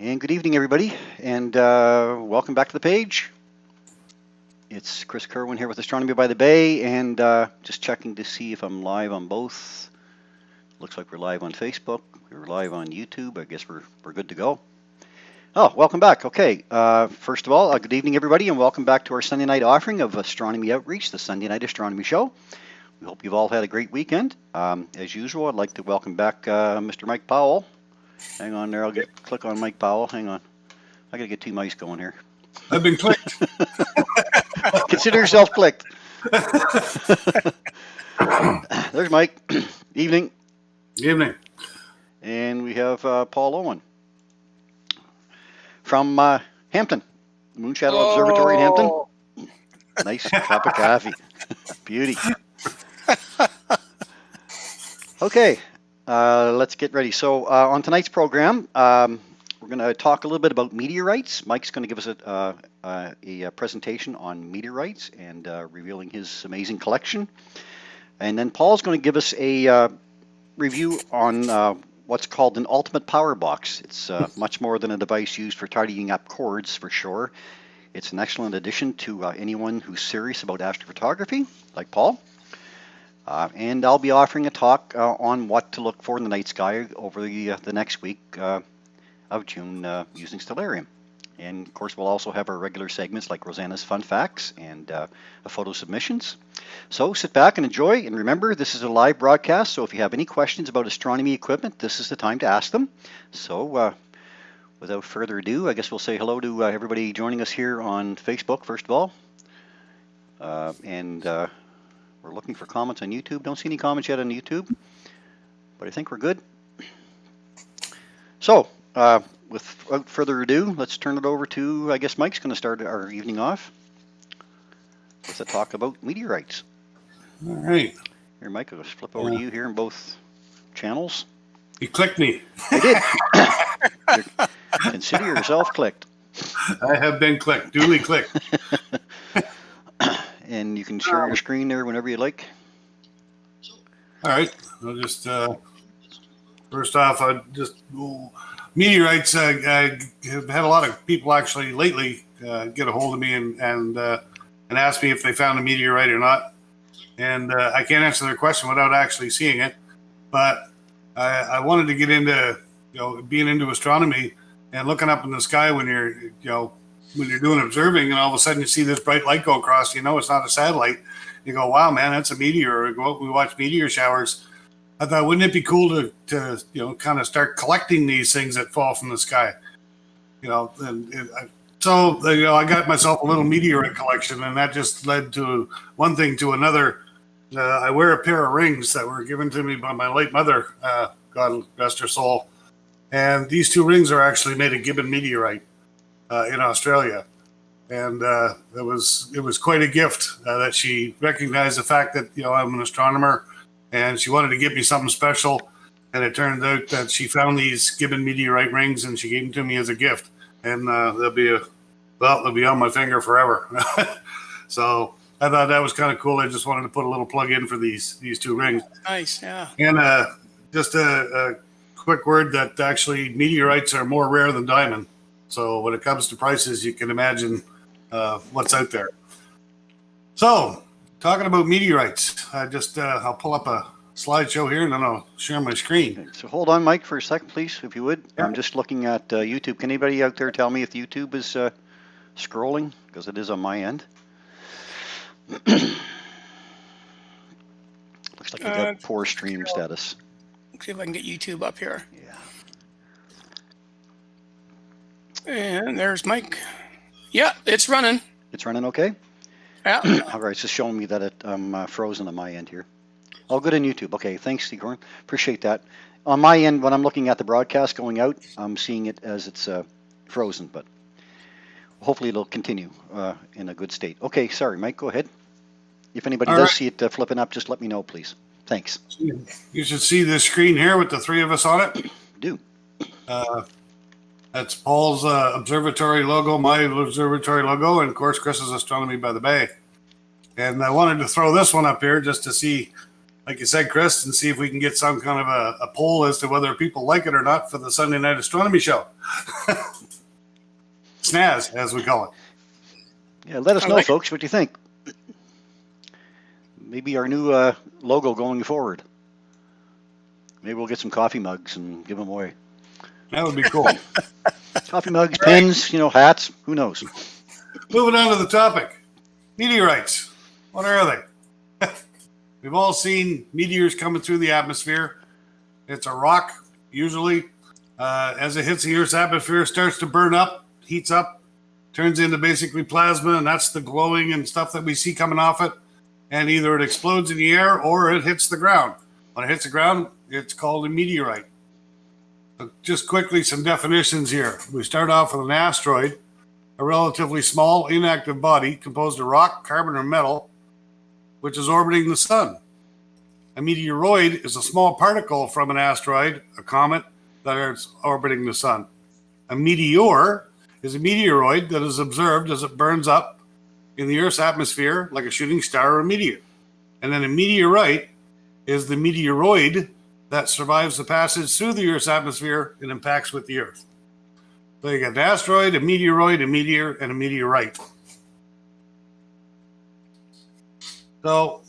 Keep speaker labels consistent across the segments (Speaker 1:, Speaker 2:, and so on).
Speaker 1: And good evening, everybody, and welcome back to the page. It's Chris Kerwin here with Astronomy by the Bay, and just checking to see if I'm live on both. Looks like we're live on Facebook. We're live on YouTube. I guess we're good to go. Oh, welcome back. Okay, first of all, good evening, everybody, and welcome back to our Sunday night offering of Astronomy Outreach, the Sunday Night Astronomy Show. We hope you've all had a great weekend. As usual, I'd like to welcome back Mr. Mike Powell. Hang on there, I'll click on Mike Powell. Hang on. I gotta get two mice going here.
Speaker 2: I've been clicked.
Speaker 1: Consider yourself clicked. There's Mike. Evening.
Speaker 2: Evening.
Speaker 1: And we have Paul Owen from Hampton, Moonshadow Observatory in Hampton. Nice cup of coffee. Beauty. Okay. Let's get ready. So on tonight's program, we're going to talk a little bit about meteorites. Mike's going to give us a presentation on meteorites and revealing his amazing collection. And then Paul's going to give us a review on what's called an ultimate power box. It's much more than a device used for tidying up cords, for sure. It's an excellent addition to anyone who's serious about astrophotography, like Paul. And I'll be offering a talk on what to look for in the night sky over the next week of June using stellarium. And of course, we'll also have our regular segments like Rosanna's Fun Facts and photo submissions. So sit back and enjoy. And remember, this is a live broadcast, so if you have any questions about astronomy equipment, this is the time to ask them. So without further ado, I guess we'll say hello to everybody joining us here on Facebook, first of all. We're looking for comments on YouTube. Don't see any comments yet on YouTube, but I think we're good. So, without further ado, let's turn it over to, I guess Mike's going to start our evening off with a talk about meteorites.
Speaker 2: All right.
Speaker 1: Here, Mike, I'll just flip over to you here in both channels.
Speaker 2: You clicked me.
Speaker 1: I did. Consider yourself clicked.
Speaker 2: I have been clicked, duly clicked.
Speaker 1: And you can share your screen there whenever you like.
Speaker 2: All right. I'll just, first off, meteorites, I have had a lot of people actually lately get a hold of me and ask me if they found a meteorite or not. And I can't answer their question without actually seeing it. But I wanted to get into, being into astronomy and looking up in the sky when you're, when you're doing observing and all of a sudden you see this bright light go across, it's not a satellite. You go, wow, man, that's a meteor. We watch meteor showers. I thought, wouldn't it be cool to kind of start collecting these things that fall from the sky? So I got myself a little meteorite collection, and that just led to one thing to another. I wear a pair of rings that were given to me by my late mother, God rest her soul. And these two rings are actually made of gibbon meteorite. In Australia, and it was quite a gift that she recognized the fact that I'm an astronomer, and she wanted to give me something special, and it turned out that she found these gibbon meteorite rings and she gave them to me as a gift, and they'll be on my finger forever. So I thought that was kind of cool. I just wanted to put a little plug in for these two rings.
Speaker 3: Nice, yeah.
Speaker 2: And just a quick word that actually meteorites are more rare than diamond. So when it comes to prices, you can imagine what's out there. So talking about meteorites, I'll pull up a slideshow here and then I'll share my screen.
Speaker 1: So hold on, Mike, for a second, please, if you would.
Speaker 2: Yeah.
Speaker 1: I'm just looking at YouTube. Can anybody out there tell me if YouTube is scrolling? Because it is on my end. Looks like you got poor stream status.
Speaker 3: Let's see if I can get YouTube up here.
Speaker 1: Yeah.
Speaker 3: And there's Mike. Yeah, it's running.
Speaker 1: It's running okay?
Speaker 3: Yeah.
Speaker 1: All right, it's just showing me that I'm frozen on my end here. Oh, good on YouTube. Okay, thanks, Igor. Appreciate that. On my end, when I'm looking at the broadcast going out, I'm seeing it as it's frozen, but hopefully it'll continue in a good state. Okay, sorry, Mike, go ahead. If anybody does see it flipping up, just let me know, please. Thanks.
Speaker 2: You should see this screen here with the three of us on it.
Speaker 1: Do.
Speaker 2: That's Paul's observatory logo, my observatory logo, and of course Chris's Astronomy by the Bay. And I wanted to throw this one up here just to see like you said, Chris, and see if we can get some kind of a poll as to whether people like it or not for the Sunday Night Astronomy Show. SNAS, as we call it.
Speaker 1: Yeah, let us
Speaker 3: I
Speaker 1: know,
Speaker 3: like it.
Speaker 1: folks, what you think. Maybe our new logo going forward. Maybe we'll get some coffee mugs and give them away.
Speaker 2: That would be cool.
Speaker 1: Coffee mugs, pens, hats. Who knows?
Speaker 2: Moving on to the topic. Meteorites. What are they? We've all seen meteors coming through the atmosphere. It's a rock, usually. As it hits the Earth's atmosphere, it starts to burn up, heats up, turns into basically plasma, and that's the glowing and stuff that we see coming off it. And either it explodes in the air or it hits the ground. When it hits the ground, it's called a meteorite. So just quickly, some definitions here. We start off with an asteroid, a relatively small, inactive body composed of rock, carbon, or metal, which is orbiting the sun. A meteoroid is a small particle from an asteroid, a comet, that is orbiting the sun. A meteor is a meteoroid that is observed as it burns up in the Earth's atmosphere like a shooting star or a meteor. And then a meteorite is the meteoroid that survives the passage through the Earth's atmosphere and impacts with the Earth. So you got an asteroid, a meteoroid, a meteor, and a meteorite. So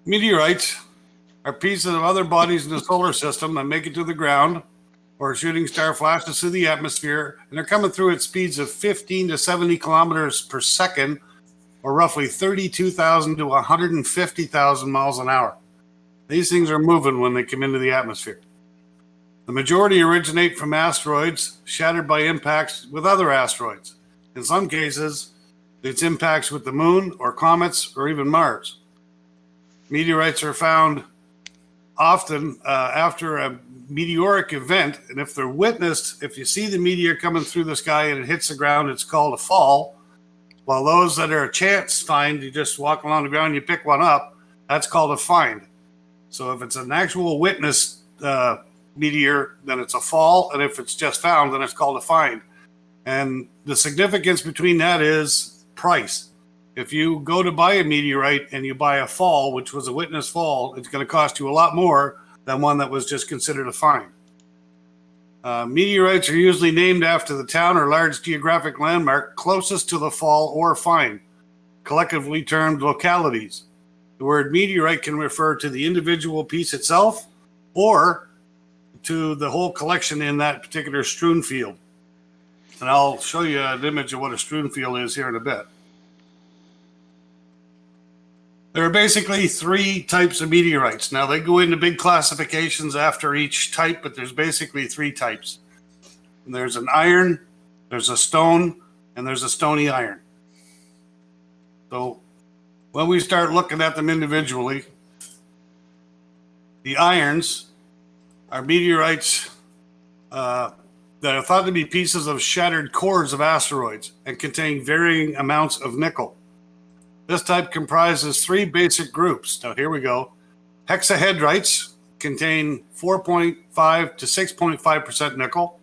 Speaker 2: meteorites are pieces of other bodies in the solar system that make it to the ground, or a shooting star flashes through the atmosphere, and they're coming through at speeds of 15 to 70 kilometers per second, or roughly 32,000 to 150,000 miles an hour. These things are moving when they come into the atmosphere. The majority originate from asteroids shattered by impacts with other asteroids. In some cases, it's impacts with the moon or comets or even Mars. Meteorites are found often after a meteoric event, and if they're witnessed, if you see the meteor coming through the sky and it hits the ground, it's called a fall. While those that are a chance find, you just walk along the ground, you pick one up, that's called a find. So if it's an actual witness meteor, then it's a fall, and if it's just found, then it's called a find. And the significance between that is price. If you go to buy a meteorite and you buy a fall, which was a witness fall, it's going to cost you a lot more than one that was just considered a find. Meteorites are usually named after the town or large geographic landmark closest to the fall or find, collectively termed localities. The word meteorite can refer to the individual piece itself or to the whole collection in that particular strewn field. And I'll show you an image of what a strewn field is here in a bit. There are basically three types of meteorites. Now, they go into big classifications after each type, but there's basically three types. And there's an iron, there's a stone, and there's a stony iron. So when we start looking at them individually, the irons are meteorites that are thought to be pieces of shattered cores of asteroids and contain varying amounts of nickel. This type comprises three basic groups. Now, here we go. Hexahedrites contain 4.5 to 6.5% nickel.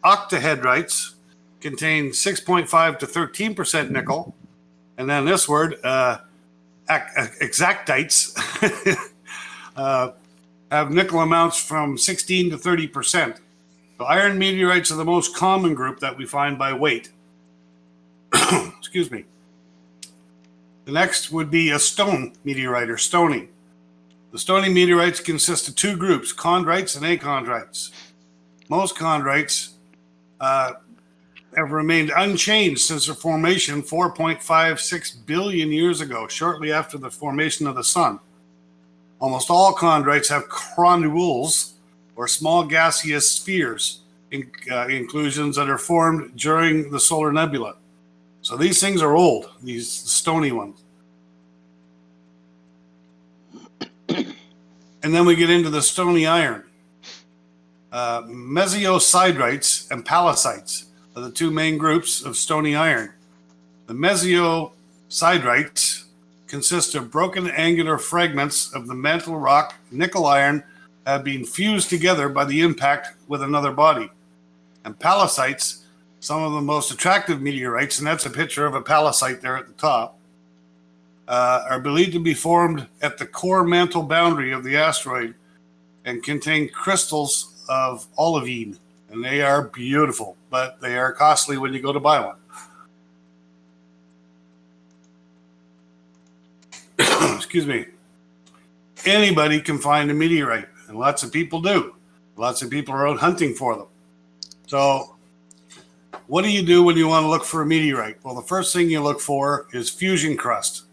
Speaker 2: Octahedrites contain 6.5 to 13% nickel. And then this word, exactites, have nickel amounts from 16 to 30%. So iron meteorites are the most common group that we find by weight. Excuse me. The next would be a stone meteorite or stony. The stony meteorites consist of two groups, chondrites and achondrites. Most chondrites have remained unchanged since their formation 4.56 billion years ago, shortly after the formation of the sun. Almost all chondrites have chronules, or small gaseous spheres, inclusions that are formed during the solar nebula. So these things are old, these stony ones. And then we get into the stony iron. Mesosiderites and pallasites are the two main groups of stony iron. The mesosiderites consist of broken angular fragments of the mantle rock nickel iron have been fused together by the impact with another body. And pallasites, some of the most attractive meteorites, and that's a picture of a pallasite there at the top, are believed to be formed at the core mantle boundary of the asteroid and contain crystals of olivine. And they are beautiful, but they are costly when you go to buy one. Excuse me. Anybody can find a meteorite, and lots of people do. Lots of people are out hunting for them. So what do you do when you want to look for a meteorite? Well, the first thing you look for is fusion crust.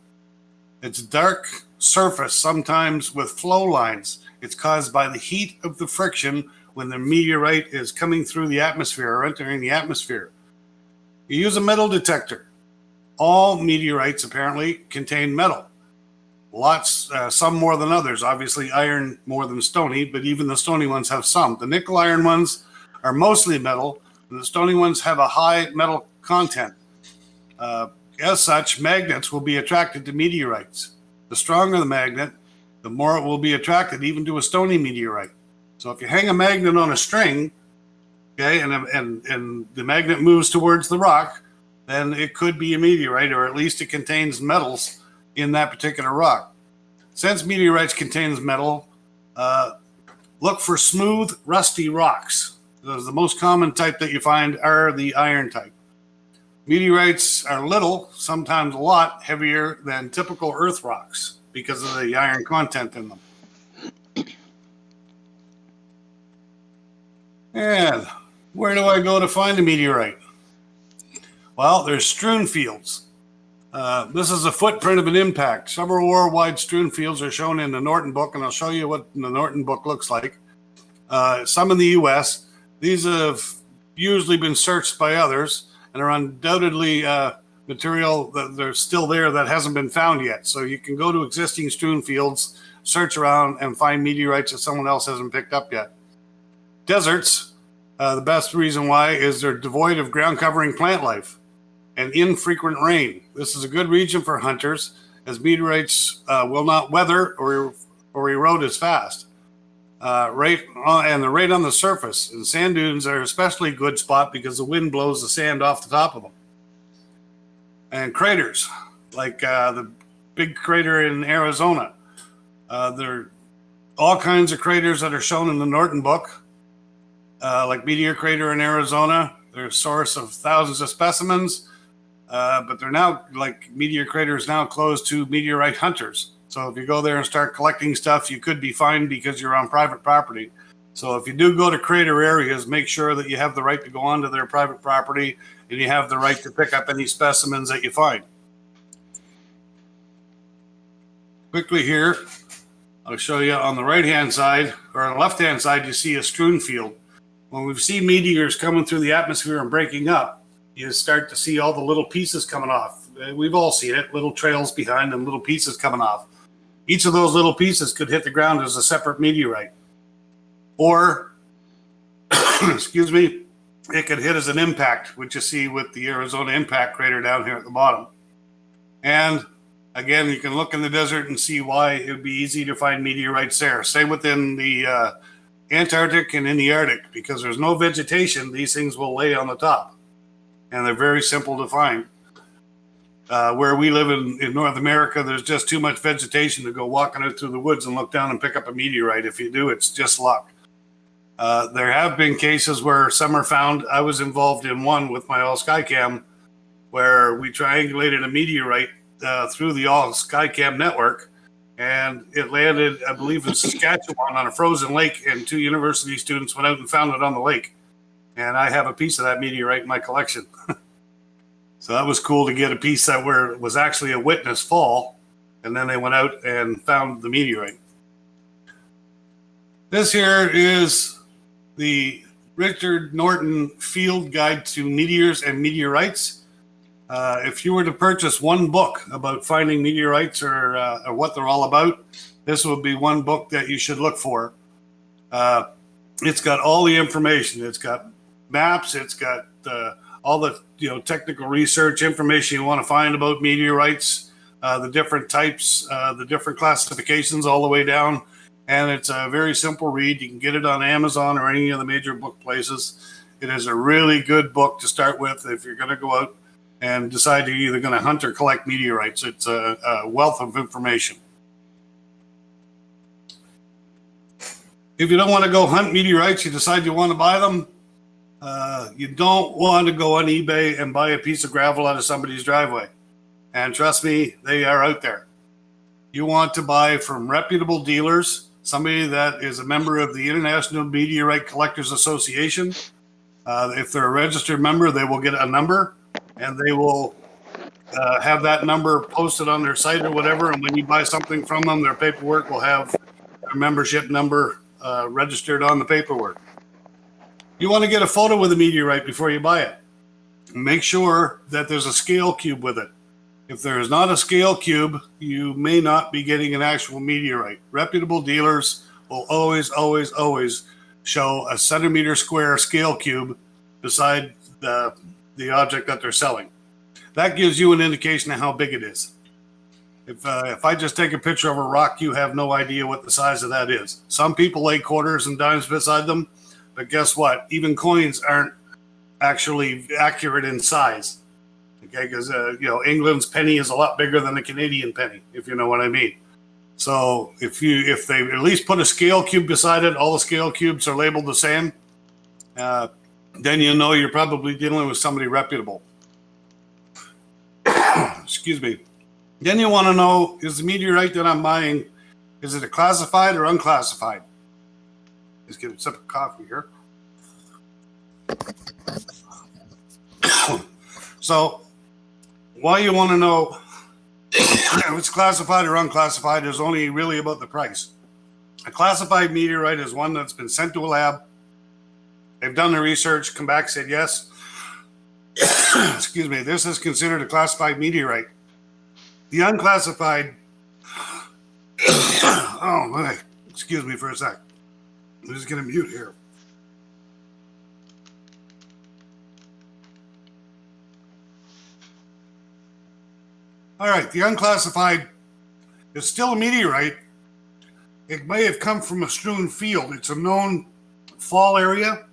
Speaker 2: It's a dark surface, sometimes with flow lines. It's caused by the heat of the friction when the meteorite is coming through the atmosphere or entering the atmosphere. You use a metal detector. All meteorites apparently contain metal. Lots, some more than others. Obviously, iron more than stony, but even the stony ones have some. The nickel iron ones are mostly metal, and the stony ones have a high metal content. As such, magnets will be attracted to meteorites. The stronger the magnet, the more it will be attracted even to a stony meteorite. So if you hang a magnet on a string, okay, and the magnet moves towards the rock, then it could be a meteorite, or at least it contains metals in that particular rock. Since meteorites contains metal, look for smooth, rusty rocks. The most common type that you find are the iron type. Meteorites are little, sometimes a lot, heavier than typical Earth rocks because of the iron content in them. And where do I go to find a meteorite? Well, there's strewn fields. This is a footprint of an impact. Several worldwide strewn fields are shown in the Norton book, and I'll show you what the Norton book looks like. Some in the U.S. These have usually been searched by others and are undoubtedly material that they're still there that hasn't been found yet. So you can go to existing strewn fields, search around, and find meteorites that someone else hasn't picked up yet. Deserts, the best reason why is they're devoid of ground-covering plant life and infrequent rain. This is a good region for hunters, as meteorites will not weather or erode as fast. Right on the surface. And sand dunes are especially a good spot because the wind blows the sand off the top of them. And craters, like the big crater in Arizona. There are all kinds of craters that are shown in the Norton book, like Meteor Crater in Arizona. They're a source of thousands of specimens, but they're now, like Meteor Crater is now closed to meteorite hunters. So if you go there and start collecting stuff, you could be fined because you're on private property. So if you do go to crater areas, make sure that you have the right to go onto their private property and you have the right to pick up any specimens that you find. Quickly here, I'll show you on the right-hand side, or on the left-hand side, you see a strewn field. When we see meteors coming through the atmosphere and breaking up, you start to see all the little pieces coming off. We've all seen it, little trails behind and little pieces coming off. Each of those little pieces could hit the ground as a separate meteorite. Or, excuse me, it could hit as an impact, which you see with the Arizona impact crater down here at the bottom. And again, you can look in the desert and see why it would be easy to find meteorites there. Same within the Antarctic and in the Arctic, because there's no vegetation, these things will lay on the top. And they're very simple to find. Where we live in North America, there's just too much vegetation to go walking out through the woods and look down and pick up a meteorite. If you do, it's just luck. There have been cases where some are found. I was involved in one with my All Skycam, where we triangulated a meteorite through the All Skycam network, and it landed, I believe, in Saskatchewan on a frozen lake, and 2 university students went out and found it on the lake. And I have a piece of that meteorite in my collection. So that was cool to get a piece that where it was actually a witness fall, and then they went out and found the meteorite. This here is the Richard Norton Field Guide to Meteors and Meteorites. If you were to purchase one book about finding meteorites or what they're all about, this would be one book that you should look for. It's got all the information. It's got maps. It's got all the technical research information you want to find about meteorites, the different types, the different classifications all the way down. And it's a very simple read. You can get it on Amazon or any of the major book places. It is a really good book to start with if you're going to go out and decide you're either going to hunt or collect meteorites. It's a wealth of information. If you don't want to go hunt meteorites, you decide you want to buy them, you don't want to go on eBay and buy a piece of gravel out of somebody's driveway. And trust me, they are out there. You want to buy from reputable dealers, somebody that is a member of the International Meteorite Collectors Association. If they're a registered member, they will get a number, and they will have that number posted on their site or whatever. And when you buy something from them, their paperwork will have their membership number registered on the paperwork. You want to get a photo with a meteorite before you buy it. Make sure that there's a scale cube with it. If there is not a scale cube, you may not be getting an actual meteorite. Reputable dealers will always, always, always show a centimeter square scale cube beside the object that they're selling. That gives you an indication of how big it is. If I just take a picture of a rock, you have no idea what the size of that is. Some people lay quarters and dimes beside them, but guess what? Even coins aren't actually accurate in size. Okay, because England's penny is a lot bigger than the Canadian penny, if you know what I mean. So if they at least put a scale cube beside it, all the scale cubes are labeled the same, then you know you're probably dealing with somebody reputable. Excuse me. Then you want to know, is the meteorite that I'm buying, is it a classified or unclassified? Let's get a sip of coffee here. So why you want to know if it's classified or unclassified is only really about the price. A classified meteorite is one that's been sent to a lab. They've done the research, come back, said yes. Excuse me, this is considered a classified meteorite. The unclassified, oh my, excuse me for a sec. I'm just going to mute here. All right, the unclassified is still a meteorite. It may have come from a strewn field. It's a known fall area.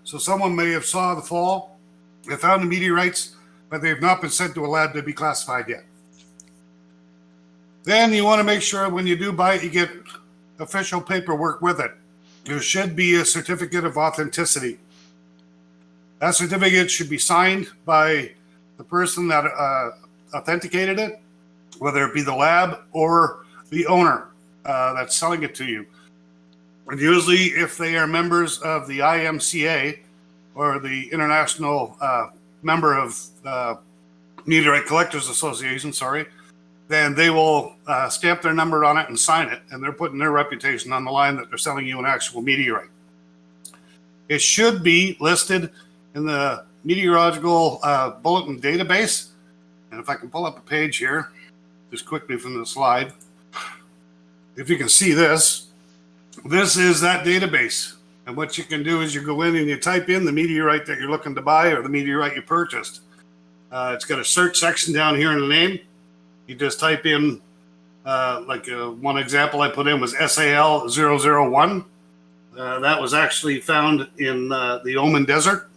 Speaker 2: So someone may have saw the fall. They found the meteorites, but they have not been sent to a lab to be classified yet. Then you want to make sure when you do buy it, you get official paperwork with it. There should be a certificate of authenticity. That certificate should be signed by the person that authenticated it, whether it be the lab or the owner that's selling it to you. And usually if they are members of the IMCA or the International member of Meteorite Collectors Association, then they will stamp their number on it and sign it, and they're putting their reputation on the line that they're selling you an actual meteorite. It should be listed in the meteorological bulletin database. And if I can pull up a page here, just quickly from the slide, if you can see this is that database. And what you can do is you go in and you type in the meteorite that you're looking to buy or the meteorite you purchased. It's got a search section down here in the name. You just type in, one example I put in was SAL001. That was actually found in the Oman Desert.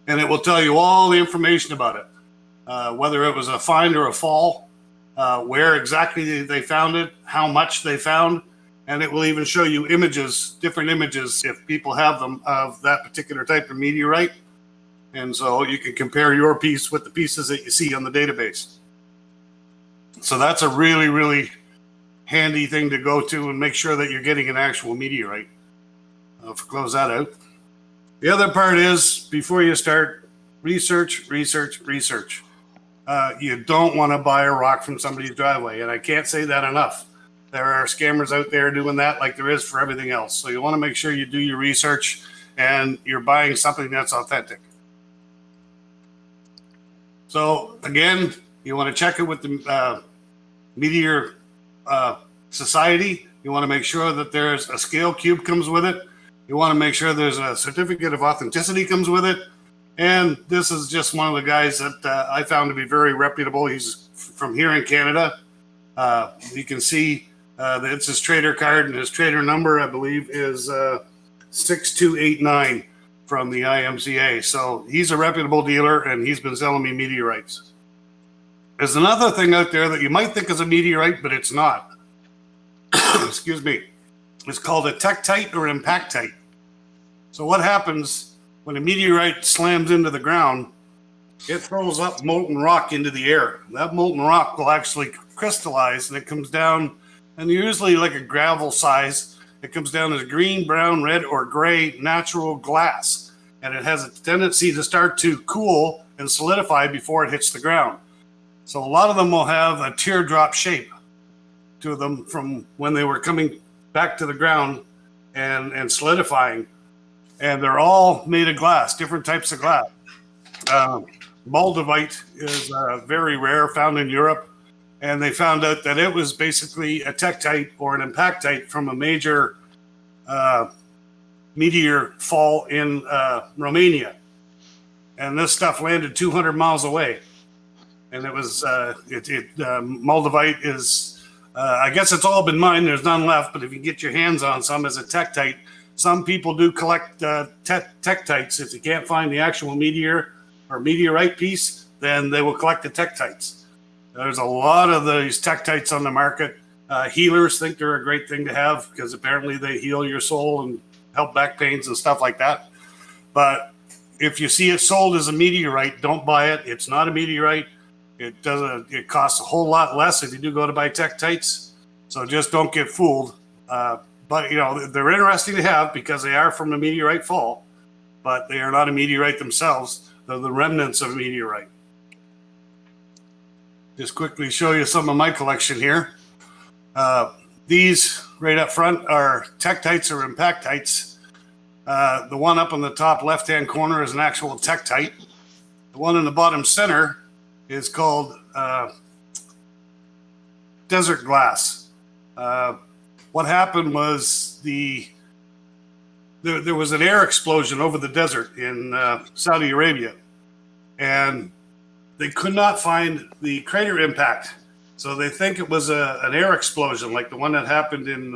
Speaker 2: And it will tell you all the information about it, whether it was a find or a fall, where exactly they found it, how much they found, and it will even show you images, different images, if people have them, of that particular type of meteorite. And so you can compare your piece with the pieces that you see on the database. So that's a really, really handy thing to go to and make sure that you're getting an actual meteorite. I'll close that out. The other part is, before you start, research. You don't want to buy a rock from somebody's driveway, and I can't say that enough. There are scammers out there doing that like there is for everything else. So you want to make sure you do your research and you're buying something that's authentic. So again, you want to check it with the Meteor Society. You want to make sure that there's a scale cube comes with it. You want to make sure there's a certificate of authenticity comes with it. And this is just one of the guys that I found to be very reputable. He's from here in Canada. You can see that it's his trader card, and his trader number, I believe, is 6289. from the IMCA. So he's a reputable dealer, and he's been selling me meteorites. There's another thing out there that you might think is a meteorite, but it's not. Excuse me. It's called a Tectite or impactite. So what happens when a meteorite slams into the ground? It throws up molten rock into the air. That molten rock will actually crystallize, and it comes down, and usually like a gravel size. It comes down as green, brown, red, or gray natural glass. And it has a tendency to start to cool and solidify before it hits the ground. So a lot of them will have a teardrop shape to them from when they were coming back to the ground and solidifying. And they're all made of glass, different types of glass. Moldavite is very rare, found in Europe. And they found out that it was basically a tectite or an impactite from a major meteor fall in Romania. And this stuff landed 200 miles away. And it was, Moldavite is, I guess it's all been mined. There's none left. But if you get your hands on some as a tectite, some people do collect tectites. If you can't find the actual meteor or meteorite piece, then they will collect the tectites. There's a lot of these tectites on the market. Healers think they're a great thing to have because apparently they heal your soul and help back pains and stuff like that. But if you see it sold as a meteorite, don't buy it. It's not a meteorite. It costs a whole lot less if you do go to buy tectites. So just don't get fooled. But they're interesting to have because they are from a meteorite fall, but they are not a meteorite themselves. They're the remnants of a meteorite. Just quickly show you some of my collection here. These right up front are tectites or impactites. The one up on the top left-hand corner is an actual tectite. The one in the bottom center is called desert glass. What happened was there was an air explosion over the desert in Saudi Arabia, and they could not find the crater impact. So they think it was an air explosion like the one that happened in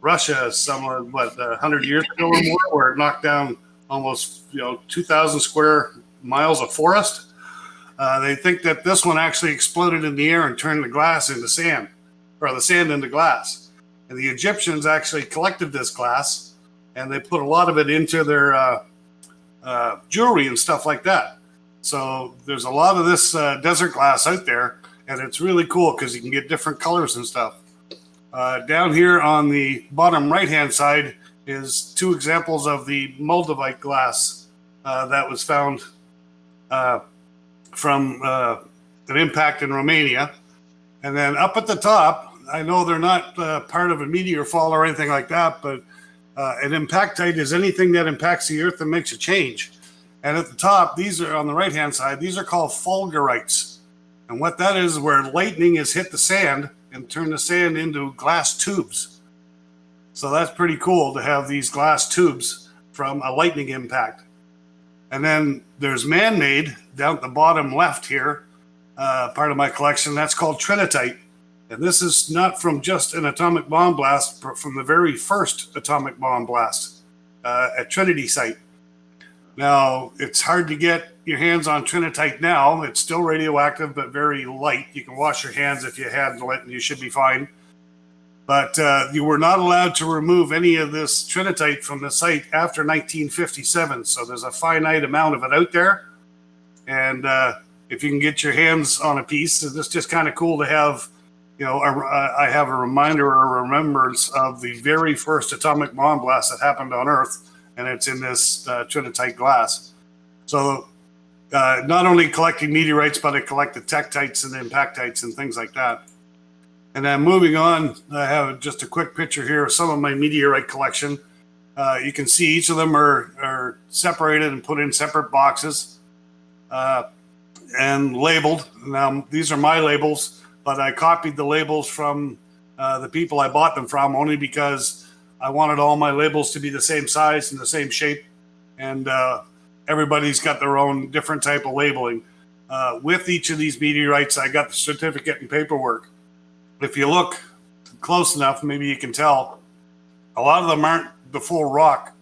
Speaker 2: Russia 100 years ago or more, where it knocked down almost 2,000 square miles of forest. They think that this one actually exploded in the air and turned the glass into sand, or the sand into glass. And the Egyptians actually collected this glass, and they put a lot of it into their jewelry and stuff like that. So there's a lot of this desert glass out there, and it's really cool because you can get different colors and stuff. Down here on the bottom right-hand side is two examples of the Moldavite glass that was found from an impact in Romania. And then up at the top, I know they're not part of a meteor fall or anything like that, but an impactite is anything that impacts the earth and makes a change. And at the top, these are on the right-hand side, these are called fulgurites. And what that is where lightning has hit the sand and turned the sand into glass tubes. So that's pretty cool to have these glass tubes from a lightning impact. And then there's man-made down at the bottom left here, part of my collection. That's called trinitite. And this is not from just an atomic bomb blast, but from the very first atomic bomb blast at Trinity site. Now, it's hard to get your hands on trinitite now. It's still radioactive, but very light. You can wash your hands if you handle it, and you should be fine. But you were not allowed to remove any of this trinitite from the site after 1957. So there's a finite amount of it out there. And if you can get your hands on a piece, it's just kind of cool to have, I have a reminder or a remembrance of the very first atomic bomb blast that happened on Earth. And it's in this trinitite glass. So not only collecting meteorites, but I collect the tectites and the impactites and things like that. And then moving on, I have just a quick picture here of some of my meteorite collection. You can see each of them are separated and put in separate boxes and labeled. Now, these are my labels, but I copied the labels from the people I bought them from only because I wanted all my labels to be the same size and the same shape, and everybody's got their own different type of labeling. With each of these meteorites, I got the certificate and paperwork. If you look close enough, maybe you can tell, a lot of them aren't the full rock.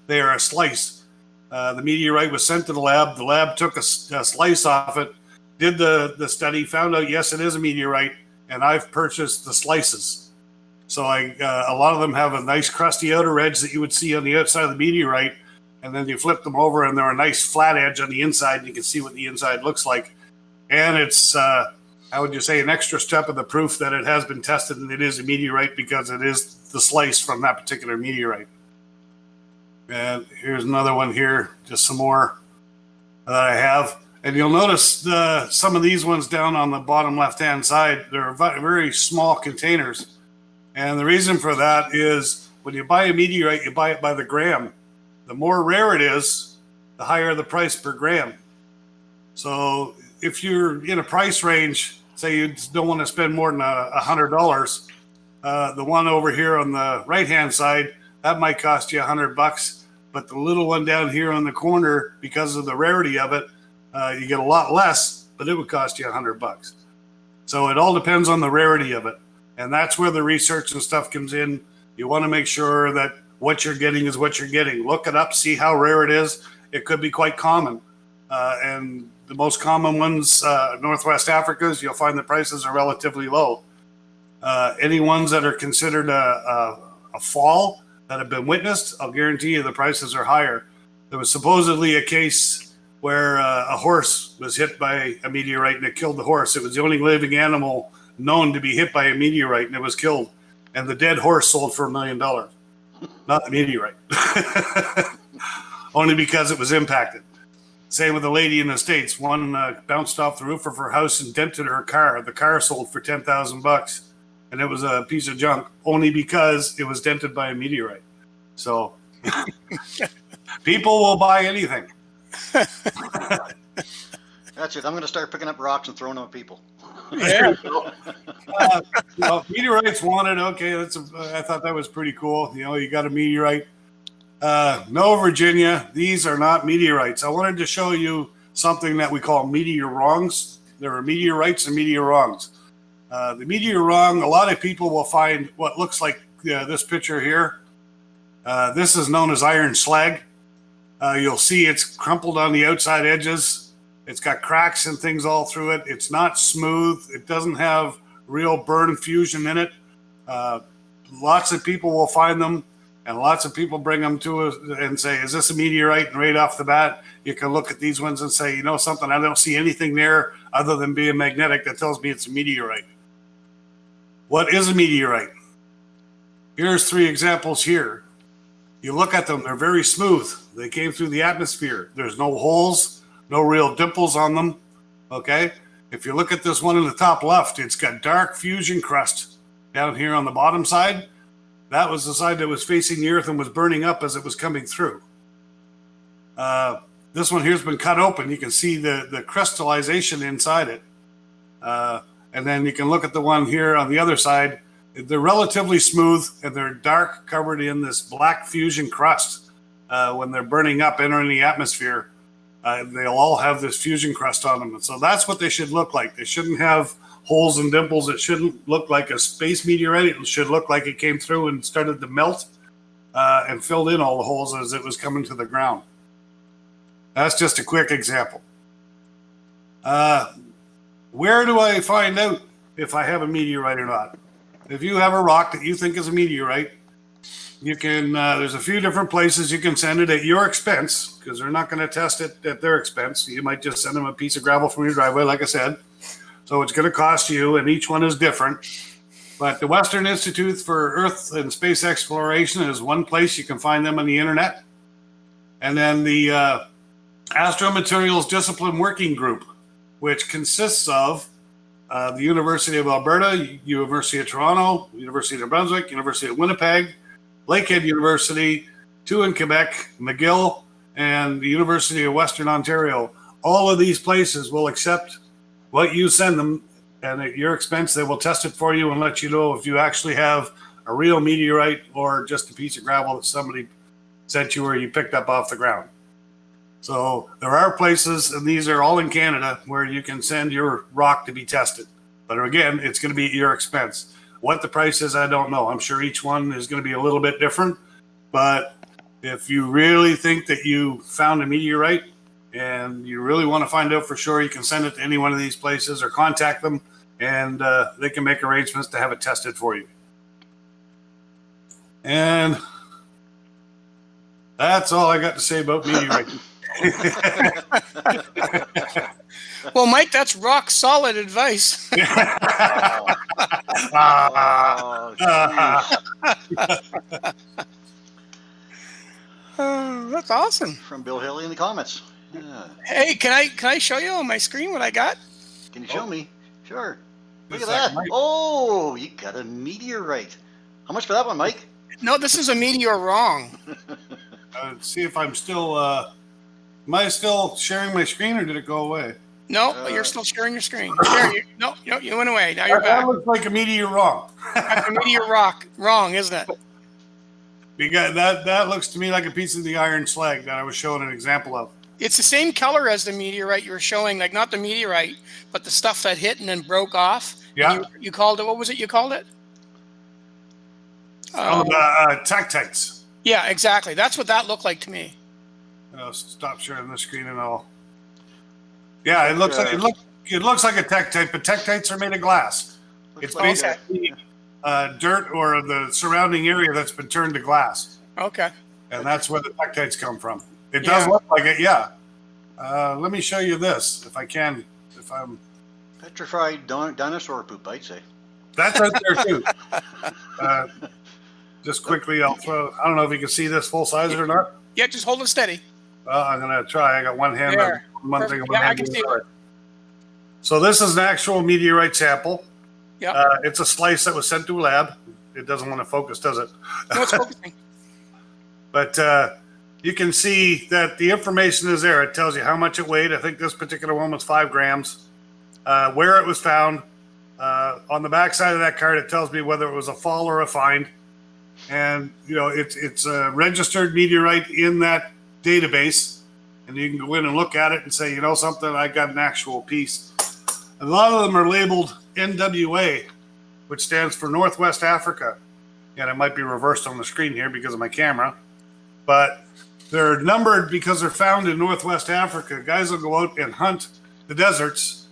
Speaker 2: They are a slice. The meteorite was sent to the lab. The lab took a slice off it, did the study, found out, yes, it is a meteorite, and I've purchased the slices. So a lot of them have a nice crusty outer edge that you would see on the outside of the meteorite, and then you flip them over and they're a nice flat edge on the inside, and you can see what the inside looks like. And it's, how would you say, an extra step of the proof that it has been tested and it is a meteorite because it is the slice from that particular meteorite. And here's another one here, just some more that I have. And you'll notice some of these ones down on the bottom left-hand side, they're very small containers. And the reason for that is when you buy a meteorite, you buy it by the gram. The more rare it is, the higher the price per gram. So if you're in a price range, say you don't want to spend more than $100, the one over here on the right-hand side, that might cost you $100. But the little one down here on the corner, because of the rarity of it, you get a lot less, but it would cost you $100. So it all depends on the rarity of it. And that's where the research and stuff comes in. You want to make sure that what you're getting is what you're getting. Look it up, see how rare it is. It could be quite common. And the most common ones, Northwest Africa's, you'll find the prices are relatively low. Any ones that are considered a fall that have been witnessed, I'll guarantee you the prices are higher. There was supposedly a case where a horse was hit by a meteorite and it killed the horse. It was the only living animal known to be hit by a meteorite, and it was killed. And the dead horse sold for $1 million, not the meteorite, only because it was impacted. Same with a lady in the States. One bounced off the roof of her house and dented her car. The car sold for $10,000, and it was a piece of junk only because it was dented by a meteorite. So people will buy anything.
Speaker 1: That's it. I'm going to start picking up rocks and throwing them at people.
Speaker 2: Yeah. Meteorites wanted. Okay, I thought that was pretty cool. You got a meteorite. No, Virginia, these are not meteorites. I wanted to show you something that we call meteorongs. There are meteorites and meteorongs. The meteorong, a lot of people will find what looks like this picture here. This is known as iron slag. You'll see it's crumpled on the outside edges. It's got cracks and things all through it. It's not smooth. It doesn't have real burn fusion in it. Lots of people will find them, and lots of people bring them to us and say, is this a meteorite? And right off the bat, you can look at these ones and say, you know something, I don't see anything there other than being magnetic that tells me it's a meteorite. What is a meteorite? Here's 3 examples here. You look at them, they're very smooth. They came through the atmosphere. There's no holes, no real dimples on them, okay? If you look at this one in the top left, it's got dark fusion crust down here on the bottom side. That was the side that was facing the earth and was burning up as it was coming through. This one here's been cut open. You can see the crystallization inside it. And then you can look at the one here on the other side. They're relatively smooth and they're dark, covered in this black fusion crust. When they're burning up, entering the atmosphere, they'll all have this fusion crust on them. And so that's what they should look like. They shouldn't have holes and dimples. It shouldn't look like a space meteorite. It should look like it came through and started to melt and filled in all the holes as it was coming to the ground. That's just a quick example. Where do I find out if I have a meteorite or not? If you have a rock that you think is a meteorite, you can, there's a few different places you can send it at your expense, because they're not going to test it at their expense. You might just send them a piece of gravel from your driveway, like I said. So it's going to cost you, and each one is different. But the Western Institute for Earth and Space Exploration is one place you can find them on the internet. And then the Astromaterials Discipline Working Group, which consists of the University of Alberta, University of Toronto, University of New Brunswick, University of Winnipeg, Lakehead University, 2 in Quebec, McGill, and the University of Western Ontario. All of these places will accept what you send them, and at your expense, they will test it for you and let you know if you actually have a real meteorite or just a piece of gravel that somebody sent you or you picked up off the ground. So there are places, and these are all in Canada, where you can send your rock to be tested. But again, it's going to be at your expense. What the price is, I don't know. I'm sure each one is going to be a little bit different, but If you really think that you found a meteorite and you really want to find out for sure, you can send it to any one of these places or contact them, and they can make arrangements to have it tested for you. And that's all I got to say about meteorites.
Speaker 3: Well, Mike, that's rock solid advice.
Speaker 1: Oh, jeez.
Speaker 3: That's awesome.
Speaker 1: From Bill Haley in the comments. Yeah.
Speaker 3: Hey, can I show you on my screen what I got?
Speaker 1: Can you show me? Sure. Look
Speaker 2: Just
Speaker 1: at
Speaker 2: like
Speaker 1: that.
Speaker 2: Mike.
Speaker 1: Oh, you got a meteorite. How much for that one, Mike?
Speaker 3: No, this is a meteor wrong.
Speaker 2: See if I'm still. Am I still sharing my screen, or did it go away?
Speaker 3: No, you're still sharing your screen. There, no, you went away. Now you're
Speaker 2: That
Speaker 3: back.
Speaker 2: looks like a meteor wrong.
Speaker 3: That's a meteor rock wrong, isn't it?
Speaker 2: Because that looks to me like a piece of the iron slag that I was showing an example of.
Speaker 3: It's the same color as the meteorite you were showing, like not the meteorite, but the stuff that hit and then broke off.
Speaker 2: Yeah.
Speaker 3: You called it, what was it you called it?
Speaker 2: Tectites.
Speaker 3: Yeah, exactly. That's what that looked like to me.
Speaker 2: I'll stop sharing the screen and all. Yeah, it looks like it looks like a Tectite, but Tectites are made of glass. It's
Speaker 1: like
Speaker 2: basically dirt or the surrounding area that's been turned to glass,
Speaker 3: Okay.
Speaker 2: and that's where the Tectites come from. It does look like it, yeah. Let me show you this, if I can. If I'm
Speaker 1: Petrified dinosaur poop, I'd say.
Speaker 2: that's out there too. Just quickly, I'll throw. I don't know if you can see this full size or not.
Speaker 3: Yeah, just hold it steady.
Speaker 2: Well, I'm gonna try. I got one hand on
Speaker 3: There.
Speaker 2: one thing.
Speaker 3: Yeah, I can see it.
Speaker 2: So this is an actual meteorite sample.
Speaker 3: Yeah.
Speaker 2: It's a slice that was sent to a lab. It doesn't want to focus, does it?
Speaker 3: No, it's focusing.
Speaker 2: But you can see that the information is there. It tells you how much it weighed. I think this particular one was 5 grams. Where it was found. On the back side of that card, it tells me whether it was a fall or a find. And, you know, it's a registered meteorite in that database. And you can go in and look at it and say, you know something, I got an actual piece. A lot of them are labeled NWA, which stands for Northwest Africa. And it might be reversed on the screen here because of my camera. But they're numbered because they're found in Northwest Africa. Guys will go out and hunt the deserts.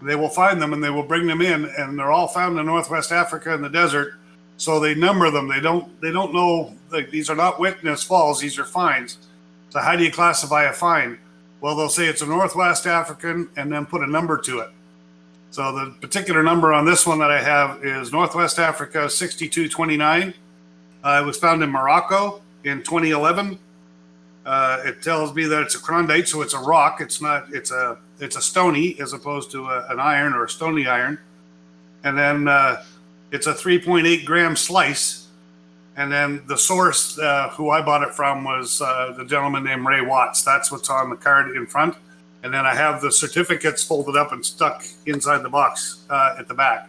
Speaker 2: They will find them and they will bring them in. And they're all found in Northwest Africa in the desert. So they number them. They don't know, like, these are not witness falls. These are finds. So how do you classify a find? Well, they'll say it's a Northwest African and then put a number to it. So the particular number on this one that I have is Northwest Africa 6229. It was found in Morocco in 2011. It tells me that it's a chondrite, so it's a rock. It's not. It's a stony as opposed to an iron or a stony iron. And then it's a 3.8 gram slice. And then the source, who I bought it from, was the gentleman named Ray Watts. That's what's on the card in front. And then I have the certificates folded up and stuck inside the box at the back.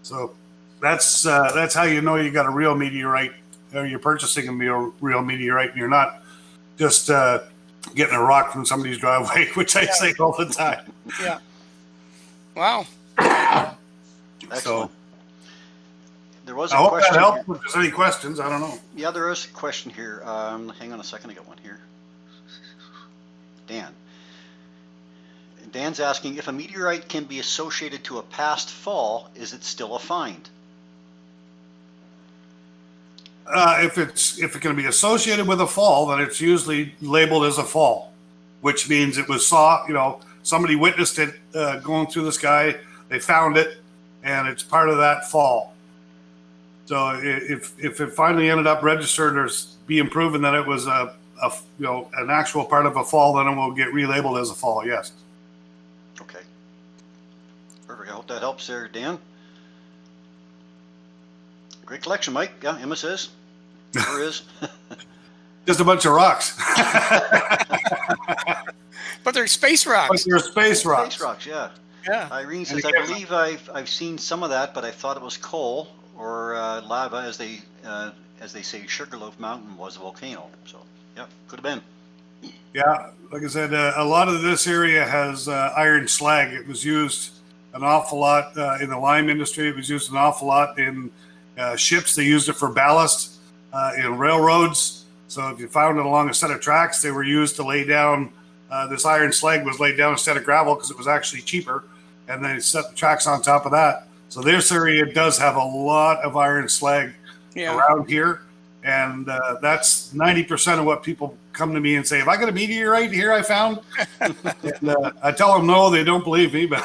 Speaker 2: So that's how you know you got a real meteorite, or you're purchasing a real meteorite, and you're not just getting a rock from somebody's driveway, which I say all the time.
Speaker 3: Yeah. Wow.
Speaker 1: Excellent.
Speaker 2: So
Speaker 1: there was
Speaker 2: I
Speaker 1: a
Speaker 2: hope
Speaker 1: question.
Speaker 2: that helps.
Speaker 1: Here.
Speaker 2: If there's any questions, I don't know.
Speaker 1: Yeah, there is a question here. Hang on a second, I got one here. Dan's asking, if a meteorite can be associated to a past fall, is it still a find?
Speaker 2: If it can be associated with a fall, then it's usually labeled as a fall, which means it was somebody witnessed it going through the sky, they found it, and it's part of that fall. So if it finally ended up registered or being proven that it was an actual part of a fall, then it will get relabeled as a fall. Yes.
Speaker 1: Okay. Perfect. I hope that helps there, Dan. Great collection, Mike. Yeah, Emma says. Sure is.
Speaker 2: Just a bunch of rocks.
Speaker 3: But they're space rocks.
Speaker 2: But they're space rocks.
Speaker 1: Space rocks, yeah.
Speaker 3: Yeah.
Speaker 1: Irene says, I believe I've seen some of that, but I thought it was coal or lava, as they say. Sugarloaf Mountain was a volcano. So, yeah, could have been.
Speaker 2: Yeah, like I said, a lot of this area has iron slag. It was used an awful lot in the lime industry. It was used an awful lot in ships. They used it for ballast in railroads. So if you found it along a set of tracks, they were used to lay down. This iron slag was laid down instead of gravel because it was actually cheaper, and they set the tracks on top of that. So this area does have a lot of iron slag around here, and that's 90% of what people come to me and say, have I got a meteorite here I found? And I tell them no, they don't believe me. But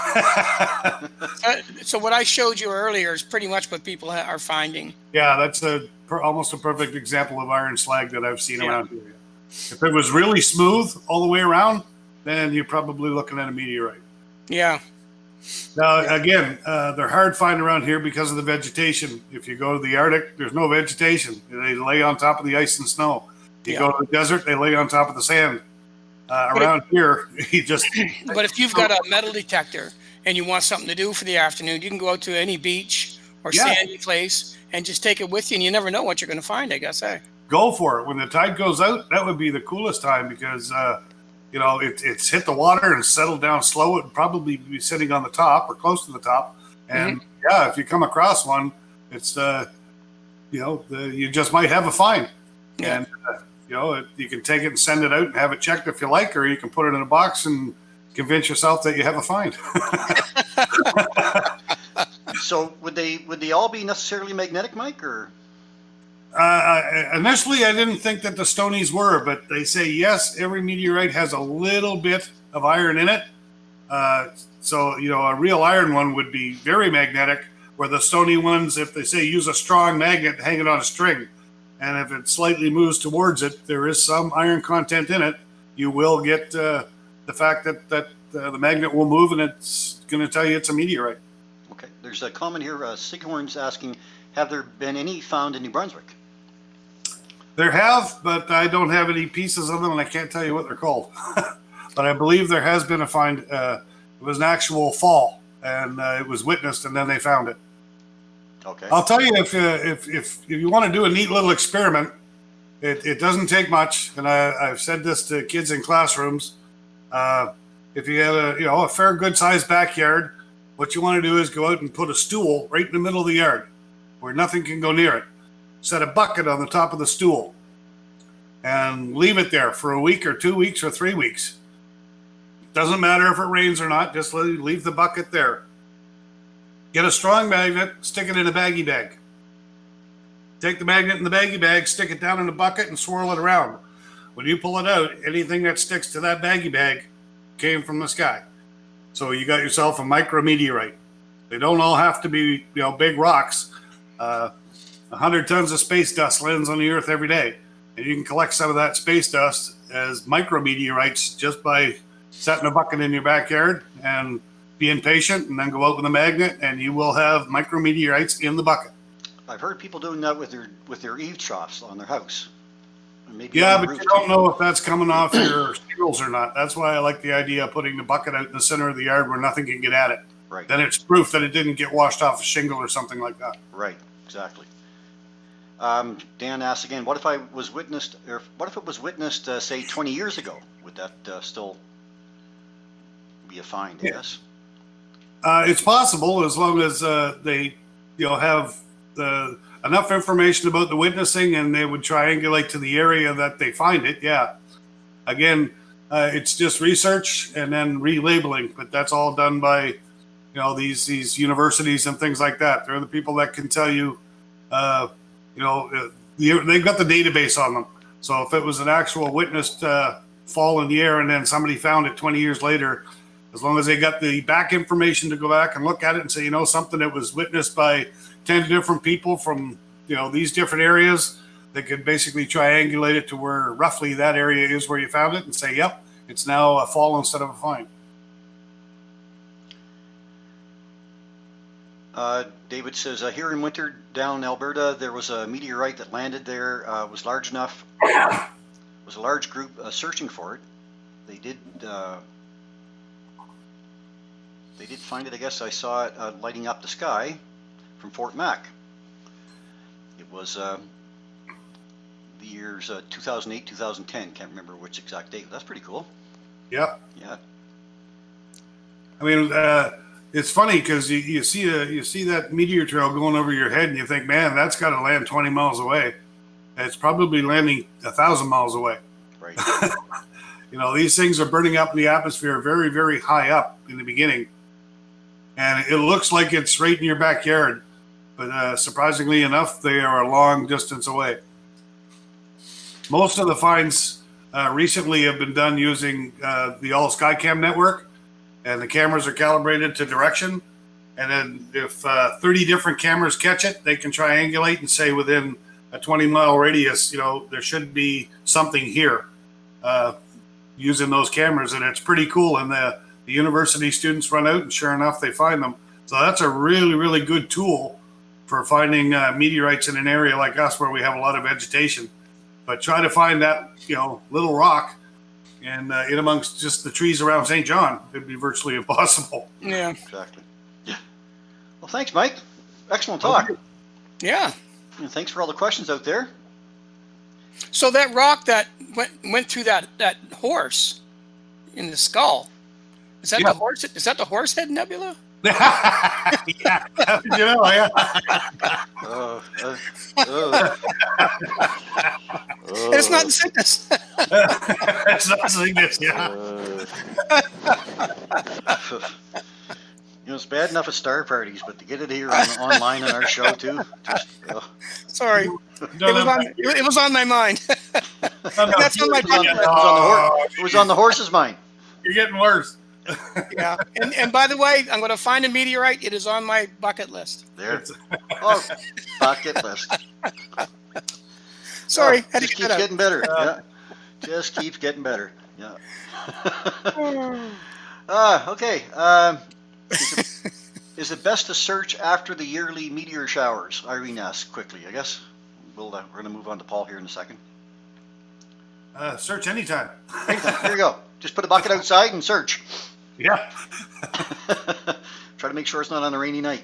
Speaker 3: so what I showed you earlier is pretty much what people are finding.
Speaker 2: Yeah, that's almost a perfect example of iron slag that I've seen around here. If it was really smooth all the way around, then you're probably looking at a meteorite.
Speaker 3: Yeah.
Speaker 2: Now, again, they're hard to find around here because of the vegetation. If you go to the Arctic, there's no vegetation. They lay on top of the ice and snow. You go to the desert, they lay on top of the sand. Around here, you just...
Speaker 3: But if you've got a metal detector and you want something to do for the afternoon, you can go out to any beach or sandy place and just take it with you, and you never know what you're going to find, I guess.
Speaker 2: Go for it. When the tide goes out, that would be the coolest time because... it's hit the water and settled down slow. It would probably be sitting on the top or close to the top. And if you come across one, it's, you just might have a find.
Speaker 3: Yeah.
Speaker 2: And, you can take it and send it out and have it checked if you like, or you can put it in a box and convince yourself that you have a find.
Speaker 1: So would they all be necessarily magnetic, Mike, or?
Speaker 2: Initially, I didn't think that the Stonies were, but they say, yes, every meteorite has a little bit of iron in it. So, a real iron one would be very magnetic, where the stony ones, if they say use a strong magnet, hang it on a string. And if it slightly moves towards it, there is some iron content in it. You will get the fact that the magnet will move, and it's going to tell you it's a meteorite.
Speaker 1: Okay. There's a comment here. Sighorn's asking, have there been any found in New Brunswick?
Speaker 2: There have, but I don't have any pieces of them, and I can't tell you what they're called. But I believe there has been a find. It was an actual fall, and it was witnessed, and then they found it.
Speaker 1: Okay.
Speaker 2: I'll tell you, if you want to do a neat little experiment, it doesn't take much, and I've said this to kids in classrooms. If you have a fair good sized backyard, what you want to do is go out and put a stool right in the middle of the yard, where nothing can go near it. Set a bucket on the top of the stool and leave it there for a week or 2 weeks or 3 weeks. Doesn't matter if it rains or not, just leave the bucket there. Get a strong magnet, stick it in a baggie bag. Take the magnet in the baggie bag, stick it down in the bucket, and swirl it around. When you pull it out, anything that sticks to that baggie bag came from the sky. So you got yourself a micrometeorite. They don't all have to be, big rocks. 100 tons of space dust lands on the Earth every day. And you can collect some of that space dust as micrometeorites just by setting a bucket in your backyard and being patient, and then go out with a magnet, and you will have micrometeorites in the bucket.
Speaker 1: I've heard people doing that with their eave troughs on their house. But
Speaker 2: you don't know if that's coming off your shingles or not. That's why I like the idea of putting the bucket out in the center of the yard where nothing can get at it.
Speaker 1: Right.
Speaker 2: Then it's proof that it didn't get washed off a shingle or something like that.
Speaker 1: Right. Exactly. Dan asks again, what if it was witnessed, say 20 years ago? Would that still be a find?
Speaker 2: Yeah.
Speaker 1: Yes.
Speaker 2: It's possible, as long as they, have enough information about the witnessing, and they would triangulate to the area that they find it. Yeah. Again, it's just research and then relabeling, but that's all done by, these universities and things like that. They're the people that can tell you. They've got the database on them. So if it was an actual witnessed fall in the air and then somebody found it 20 years later, as long as they got the back information to go back and look at it and say, something that was witnessed by 10 different people from, these different areas, they could basically triangulate it to where roughly that area is where you found it and say, yep, it's now a fall instead of a find.
Speaker 1: David says, here in winter down in Alberta, there was a meteorite that landed there. Was large enough. Was a large group searching for it. They did find it. I guess I saw it lighting up the sky from Fort Mac. It was the years 2008, 2010. Can't remember which exact date. That's pretty cool.
Speaker 2: Yeah.
Speaker 1: Yeah.
Speaker 2: I mean, it's funny because you see that meteor trail going over your head, and you think, man, that's got to land 20 miles away. it's probably landing 1,000 miles away.
Speaker 1: Right.
Speaker 2: These things are burning up in the atmosphere very, very high up in the beginning. And it looks like it's right in your backyard. But surprisingly enough, they are a long distance away. Most of the finds recently have been done using the All Skycam network. And the cameras are calibrated to direction. And then if 30 different cameras catch it, they can triangulate and say within a 20-mile radius, there should be something here using those cameras. And it's pretty cool. And the university students run out and sure enough, they find them. So that's a really, really good tool for finding meteorites in an area like us where we have a lot of vegetation. But try to find that, little rock and in amongst just the trees around St. John, it'd be virtually impossible.
Speaker 3: Yeah.
Speaker 1: Exactly. Yeah. Well, thanks, Mike. Excellent talk.
Speaker 2: Okay.
Speaker 3: Yeah.
Speaker 1: And thanks for all the questions out there.
Speaker 3: So that rock that went through that horse in the skull, is that the horse? Is that the Horsehead Nebula?
Speaker 2: Yeah. Yeah.
Speaker 3: It's not in Cygnus.
Speaker 2: It's not Cygnus, yeah.
Speaker 1: It's bad enough at star parties, but to get it here online on our show too.
Speaker 3: Sorry, it was on my mind. That's on my bucket list.
Speaker 1: It was on the horse's mind.
Speaker 2: You're getting worse.
Speaker 3: Yeah, and by the way, I'm going to find a meteorite. It is on my bucket list.
Speaker 1: There. Oh, bucket list.
Speaker 3: Sorry, had to
Speaker 1: just
Speaker 3: get
Speaker 1: keeps
Speaker 3: that
Speaker 1: getting better. Yeah, just keeps getting better. Yeah. Okay. Is it best to search after the yearly meteor showers? Irene asks quickly. I guess we're going to move on to Paul here in a second.
Speaker 2: Search anytime.
Speaker 1: Here you go. Just put a bucket outside and search.
Speaker 2: Yeah.
Speaker 1: Try to make sure it's not on a rainy night.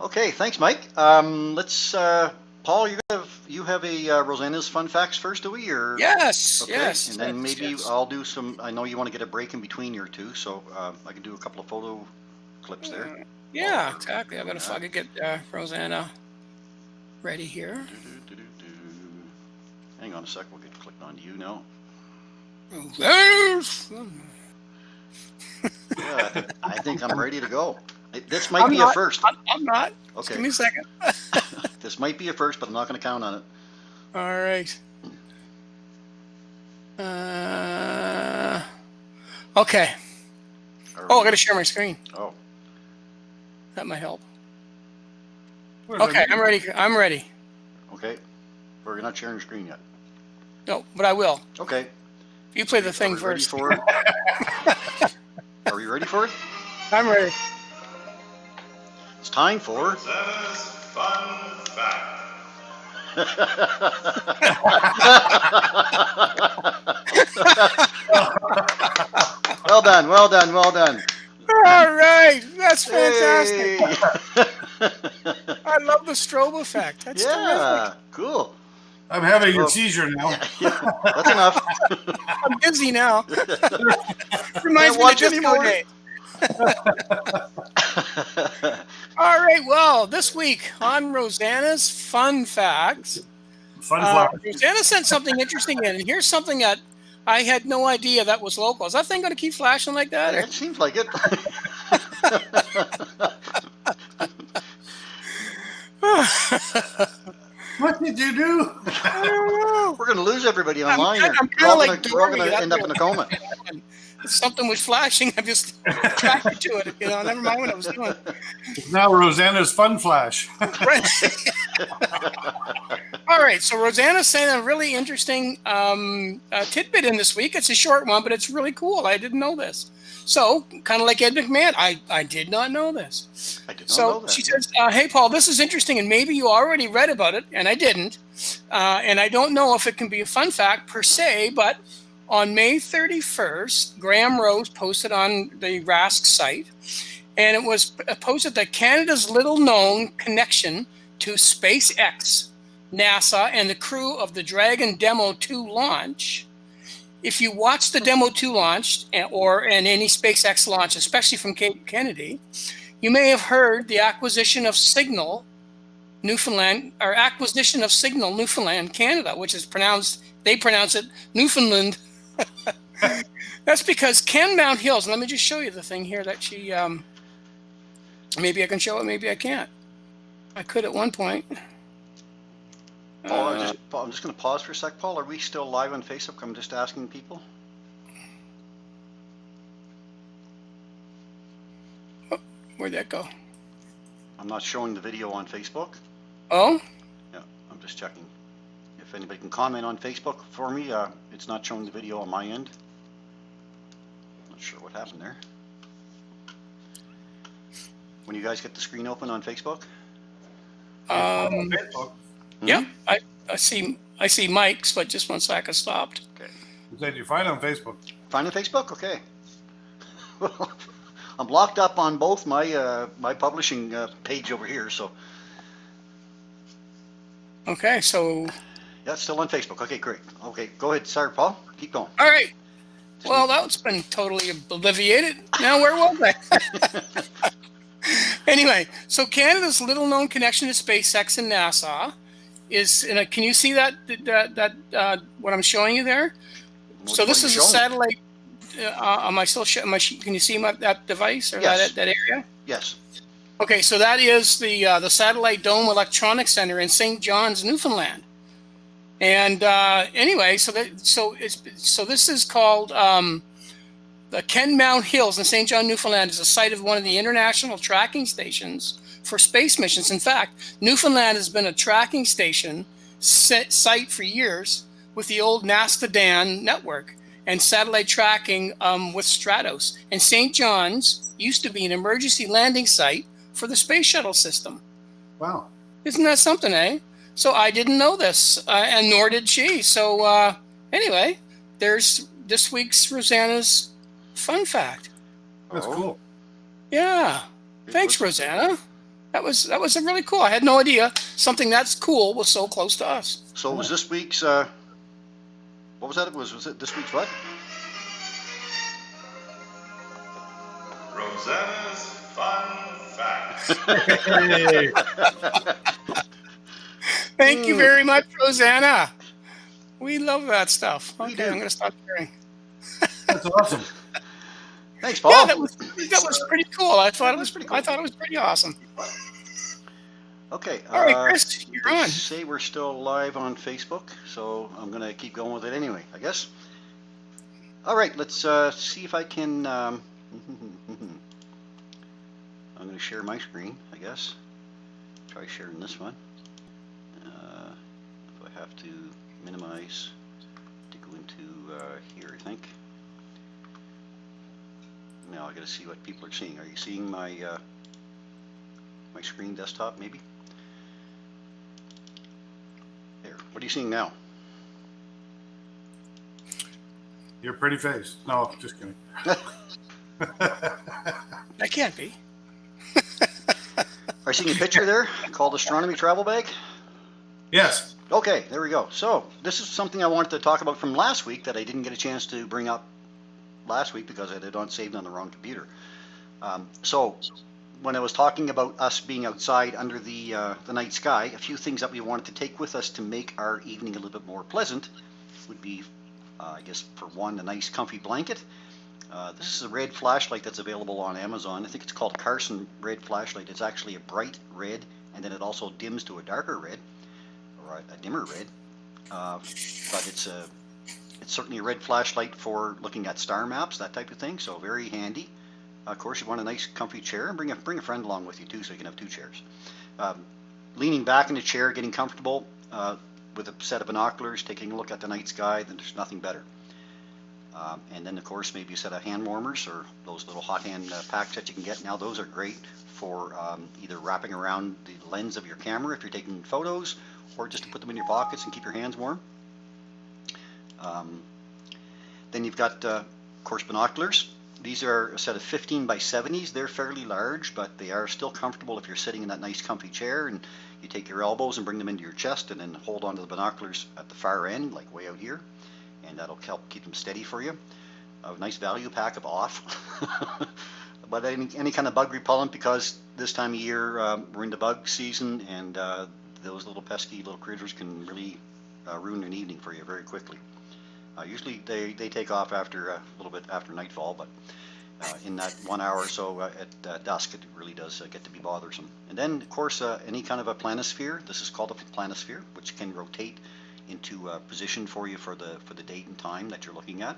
Speaker 1: Okay, thanks, Mike. Let's, Paul, you have a Rosanna's Fun Facts first, do we? Or
Speaker 3: Yes,
Speaker 1: okay.
Speaker 3: yes.
Speaker 1: And then maybe
Speaker 3: yes.
Speaker 1: I'll do some. I know you want to get a break in between your two, so I can do a couple of photo clips there.
Speaker 3: Yeah, exactly. I'm gonna fucking get Rosanna ready here.
Speaker 1: Hang on a sec. We'll get clicked on you now. Yeah, I think I'm ready to go. This might be a first.
Speaker 3: I'm not.
Speaker 1: Okay.
Speaker 3: Just give me a second.
Speaker 1: This might be a first, but I'm not going to count on it.
Speaker 3: All right. Okay. Oh, I got to share my screen.
Speaker 1: Oh.
Speaker 3: That might help. Okay, I'm ready. I'm ready.
Speaker 1: Okay. We're not sharing your screen yet.
Speaker 3: No, but I will.
Speaker 1: Okay.
Speaker 3: You play the thing first.
Speaker 1: Ready for it? Are we ready for it?
Speaker 3: I'm ready.
Speaker 1: It's time for
Speaker 4: Rosanna's Fun Fact.
Speaker 1: Well done, well done, well done.
Speaker 3: All right, that's fantastic.
Speaker 1: Hey.
Speaker 3: I love the strobe effect. That's
Speaker 1: Yeah, cool.
Speaker 2: I'm having a seizure now.
Speaker 1: Yeah, that's enough.
Speaker 3: terrific. I'm busy now. Reminds me of
Speaker 1: watch
Speaker 3: disco
Speaker 1: anymore.
Speaker 3: days. All right, well, this week on Rosanna's Fun Facts,
Speaker 2: Fun fact.
Speaker 3: Rosanna sent something interesting in, and here's something that I had no idea that was local. Is that thing going to keep flashing like that? Or?
Speaker 1: It seems like it.
Speaker 2: What did you do?
Speaker 3: I don't know.
Speaker 1: We're going to lose everybody online.
Speaker 3: I'm
Speaker 1: We're
Speaker 3: kinda
Speaker 1: all
Speaker 3: like
Speaker 1: going
Speaker 3: Dory.
Speaker 1: to end up in a coma.
Speaker 3: Something was flashing. I just attracted to it. Never mind what I was doing.
Speaker 2: Now Rosanna's Fun Flash.
Speaker 3: Right. All right. So Rosanna sent a really interesting tidbit in this week. It's a short one, but it's really cool. I didn't know this. So kind of like Ed McMahon, I did not know this.
Speaker 1: I did not know that.
Speaker 3: She says, hey, Paul, this is interesting, and maybe you already read about it, and I didn't. And I don't know if it can be a fun fact per se, but on May 31st, Graham Rose posted on the RASC site, and it was posted that Canada's little-known connection to SpaceX, NASA, and the crew of the Dragon Demo 2 launch. If you watch the Demo 2 launch, or any SpaceX launch, especially from Cape Kennedy, you may have heard the acquisition of signal Newfoundland, or acquisition of signal Newfoundland, Canada, which is they pronounce it Newfoundland. That's because Ken Mount Hills, and let me just show you the thing here that she, maybe I can show it, maybe I can't. I could at one point.
Speaker 1: Paul, I'm just going to pause for a sec. Paul, are we still live on Facebook? I'm just asking people.
Speaker 3: Oh, where'd that go?
Speaker 1: I'm not showing the video on Facebook.
Speaker 3: Oh?
Speaker 1: Yeah, I'm just checking. If anybody can comment on Facebook for me, it's not showing the video on my end. Not sure what happened there. When you guys get the screen open on Facebook?
Speaker 2: Facebook.
Speaker 3: Yeah, I see Mike's, but just one sec, I stopped.
Speaker 1: Okay.
Speaker 2: You said you're fine on Facebook.
Speaker 1: Fine on Facebook? Okay. I'm locked up on both my my publishing page over here, so.
Speaker 3: Okay, so.
Speaker 1: Yeah, it's still on Facebook. Okay, great. Okay, go ahead. Sorry, Paul. Keep going.
Speaker 3: All right. Well, that's been totally obliviated. Now, where was I? Anyway, so Canada's little-known connection to SpaceX and NASA is can you see that what I'm showing you there? So this is a satellite. Am I still? Can you see that device or
Speaker 1: yes.
Speaker 3: that area?
Speaker 1: Yes.
Speaker 3: Okay, so that is the Satellite Dome Electronics Center in St. John's, Newfoundland. And anyway, so this is called the Ken Mount Hills in St. John, Newfoundland, is a site of one of the international tracking stations for space missions. In fact, Newfoundland has been a tracking station site for years with the old NASA-DAN network and satellite tracking with Stratos. And St. John's used to be an emergency landing site for the space shuttle system.
Speaker 2: Wow.
Speaker 3: Isn't that something, eh? So I didn't know this, and nor did she. So anyway, there's this week's Rosanna's Fun Fact.
Speaker 2: That's cool.
Speaker 3: Yeah. Thanks, Rosanna. That was really cool. I had no idea something that's cool was so close to us.
Speaker 1: So was this week's, what was that? Was it this week's what?
Speaker 4: Rosanna's Fun Fact.
Speaker 3: Thank you very much, Rosanna. We love that stuff. Okay, I'm going to stop sharing.
Speaker 2: That's awesome.
Speaker 1: Thanks, Paul.
Speaker 3: Yeah, that was pretty cool. I thought it was pretty cool. I thought it was pretty awesome.
Speaker 1: Okay.
Speaker 3: All right, Chris, you're on.
Speaker 1: Say we're still live on Facebook, so I'm going to keep going with it anyway, I guess. All right, let's see if I can. I'm going to share my screen, I guess. Try sharing this one. If I have to minimize to go into here, I think. Now I got to see what people are seeing. Are you seeing my my screen desktop maybe? There. What are you seeing now?
Speaker 2: Your pretty face. No, just kidding.
Speaker 3: That can't be.
Speaker 1: Are you seeing a picture there called Astronomy Travel Bag?
Speaker 2: Yes.
Speaker 1: Okay, there we go. So this is something I wanted to talk about from last week that I didn't get a chance to bring up last week because I had it saved on the wrong computer. So when I was talking about us being outside under the night sky, a few things that we wanted to take with us to make our evening a little bit more pleasant would be, I guess, for one, a nice comfy blanket. This is a red flashlight that's available on Amazon. I think it's called a Carson red flashlight. It's actually a bright red, and then it also dims to a darker red, or a dimmer red. But it's certainly a red flashlight for looking at star maps, that type of thing. So very handy. Of course, you want a nice comfy chair, and bring a friend along with you too, so you can have two chairs. Leaning back in the chair, getting comfortable with a set of binoculars, taking a look at the night sky, then there's nothing better. And then, of course, maybe a set of hand warmers or those little hot hand packs that you can get now. Those are great for either wrapping around the lens of your camera if you're taking photos, or just to put them in your pockets and keep your hands warm. Then you've got, of course, binoculars. These are a set of 15 by 70s. They're fairly large, but they are still comfortable if you're sitting in that nice comfy chair, and you take your elbows and bring them into your chest and then hold onto the binoculars at the far end, like way out here, and that'll help keep them steady for you. A nice value pack of off. But any kind of bug repellent, because this time of year, we're into bug season, and those little pesky little critters can really ruin an evening for you very quickly. Usually they take off after a little bit after nightfall, but in that 1 hour or so at dusk, it really does get to be bothersome. And then, of course, any kind of a planisphere. This is called a planisphere, which can rotate into position for you for the date and time that you're looking at,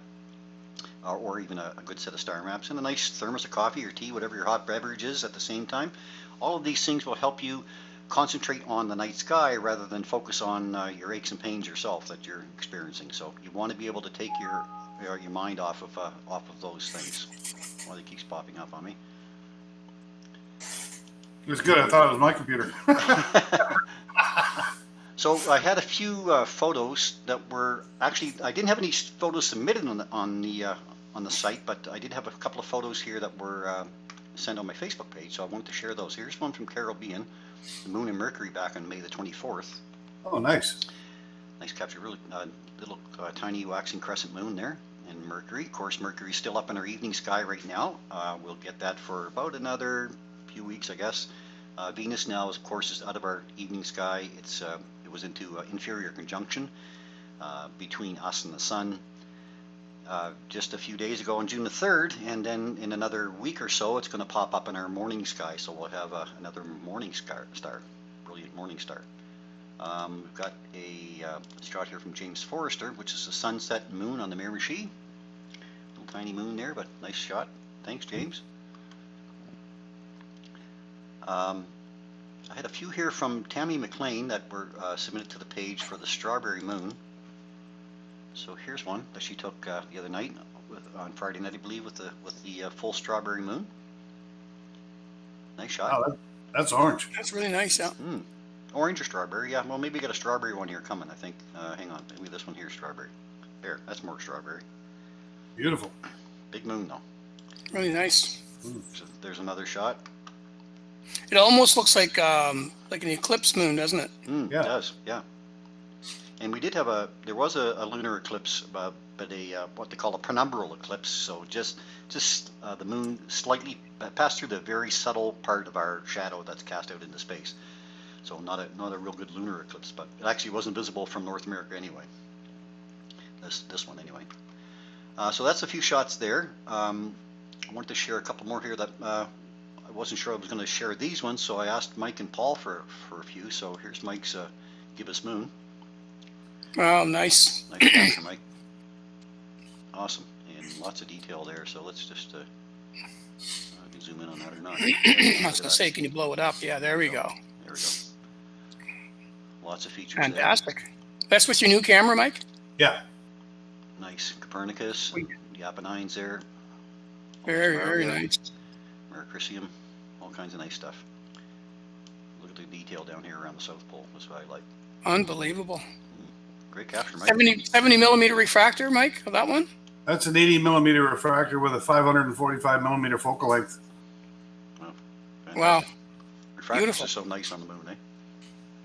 Speaker 1: or even a good set of star maps, and a nice thermos of coffee or tea, whatever your hot beverage is at the same time. All of these things will help you concentrate on the night sky rather than focus on your aches and pains yourself that you're experiencing. So you want to be able to take your mind off of those things. Well, it keeps popping up on me.
Speaker 2: It was good. I thought it was my computer.
Speaker 1: So I had a few photos that were actually, I didn't have any photos submitted on the site, but I did have a couple of photos here that were sent on my Facebook page, so I wanted to share those. Here's one from Carol Bean, the Moon and Mercury back on May the 24th.
Speaker 2: Oh, nice.
Speaker 1: Nice capture, really little tiny waxing crescent moon there. And Mercury, of course, Mercury's still up in our evening sky right now. We'll get that for about another few weeks, I guess. Venus now, of course, is out of our evening sky. It was into inferior conjunction between us and the sun just a few days ago on June the 3rd, and then in another week or so, it's going to pop up in our morning sky. So we'll have another morning star, brilliant morning star. We've got a shot here from James Forrester, which is a sunset moon on the Miramichi. Little tiny moon there, but nice shot. Thanks, James. I had a few here from Tammy McLean that were submitted to the page for the strawberry moon. So here's one that she took the other night, on Friday night, I believe, with the full strawberry moon. Nice shot.
Speaker 2: Oh, that's orange.
Speaker 3: That's really nice, yeah.
Speaker 1: Orange or strawberry, yeah. Well, maybe we got a strawberry one here coming, I think. Hang on, maybe this one here is strawberry. There, that's more strawberry.
Speaker 2: Beautiful.
Speaker 1: Big moon, though.
Speaker 3: Really nice.
Speaker 1: So there's another shot.
Speaker 3: It almost looks like an eclipse moon, doesn't it?
Speaker 2: Yeah.
Speaker 1: It does, yeah. And we did have there was a lunar eclipse, but what they call a penumbral eclipse. So just the moon slightly passed through the very subtle part of our shadow that's cast out into space. So not a real good lunar eclipse, but it actually wasn't visible from North America anyway. This one anyway. So that's a few shots there. I wanted to share a couple more here that I wasn't sure I was going to share these ones, so I asked Mike and Paul for a few. So here's Mike's gibbous moon.
Speaker 3: Oh, nice.
Speaker 1: Nice capture, Mike. Awesome, and lots of detail there. So let's just I can zoom in on that or not.
Speaker 3: I was going to say, can you blow it up? Yeah, there we go.
Speaker 1: There we go. Lots of features.
Speaker 3: Fantastic. That's with your new camera, Mike?
Speaker 2: Yeah.
Speaker 1: Nice. Copernicus, the Apennines there.
Speaker 3: Very, very nice.
Speaker 1: Mercurium, all kinds of nice stuff. Look at the detail down here around the South Pole. That's what I like.
Speaker 3: Unbelievable.
Speaker 1: Great capture, Mike.
Speaker 3: 70 millimeter refractor, Mike, of that one?
Speaker 2: That's an 80 millimeter refractor with a 545 millimeter focal length.
Speaker 1: Oh,
Speaker 3: wow.
Speaker 1: Refractors
Speaker 3: Beautiful.
Speaker 1: are so nice on the moon, eh?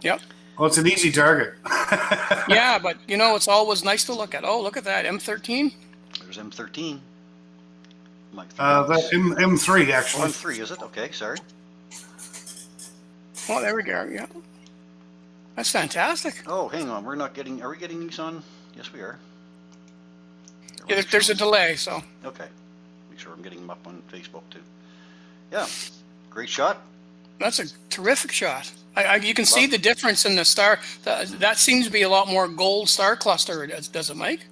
Speaker 3: Yep.
Speaker 2: Well, it's an easy target.
Speaker 3: Yeah, but it's always nice to look at. Oh, look at that, M13.
Speaker 1: There's M13. Mike,
Speaker 2: That M3
Speaker 1: oh,
Speaker 2: actually.
Speaker 1: M3, is it? Okay, sorry.
Speaker 3: Oh, there we go. Yeah. That's fantastic.
Speaker 1: Oh, hang on. Are we getting these on? Yes, we are.
Speaker 3: Yeah, there's a delay, so.
Speaker 1: Okay. Make sure I'm getting them up on Facebook too. Yeah. Great shot.
Speaker 3: That's a terrific shot. You can see the difference in the star. That seems to be a lot more gold star cluster, does it, Mike?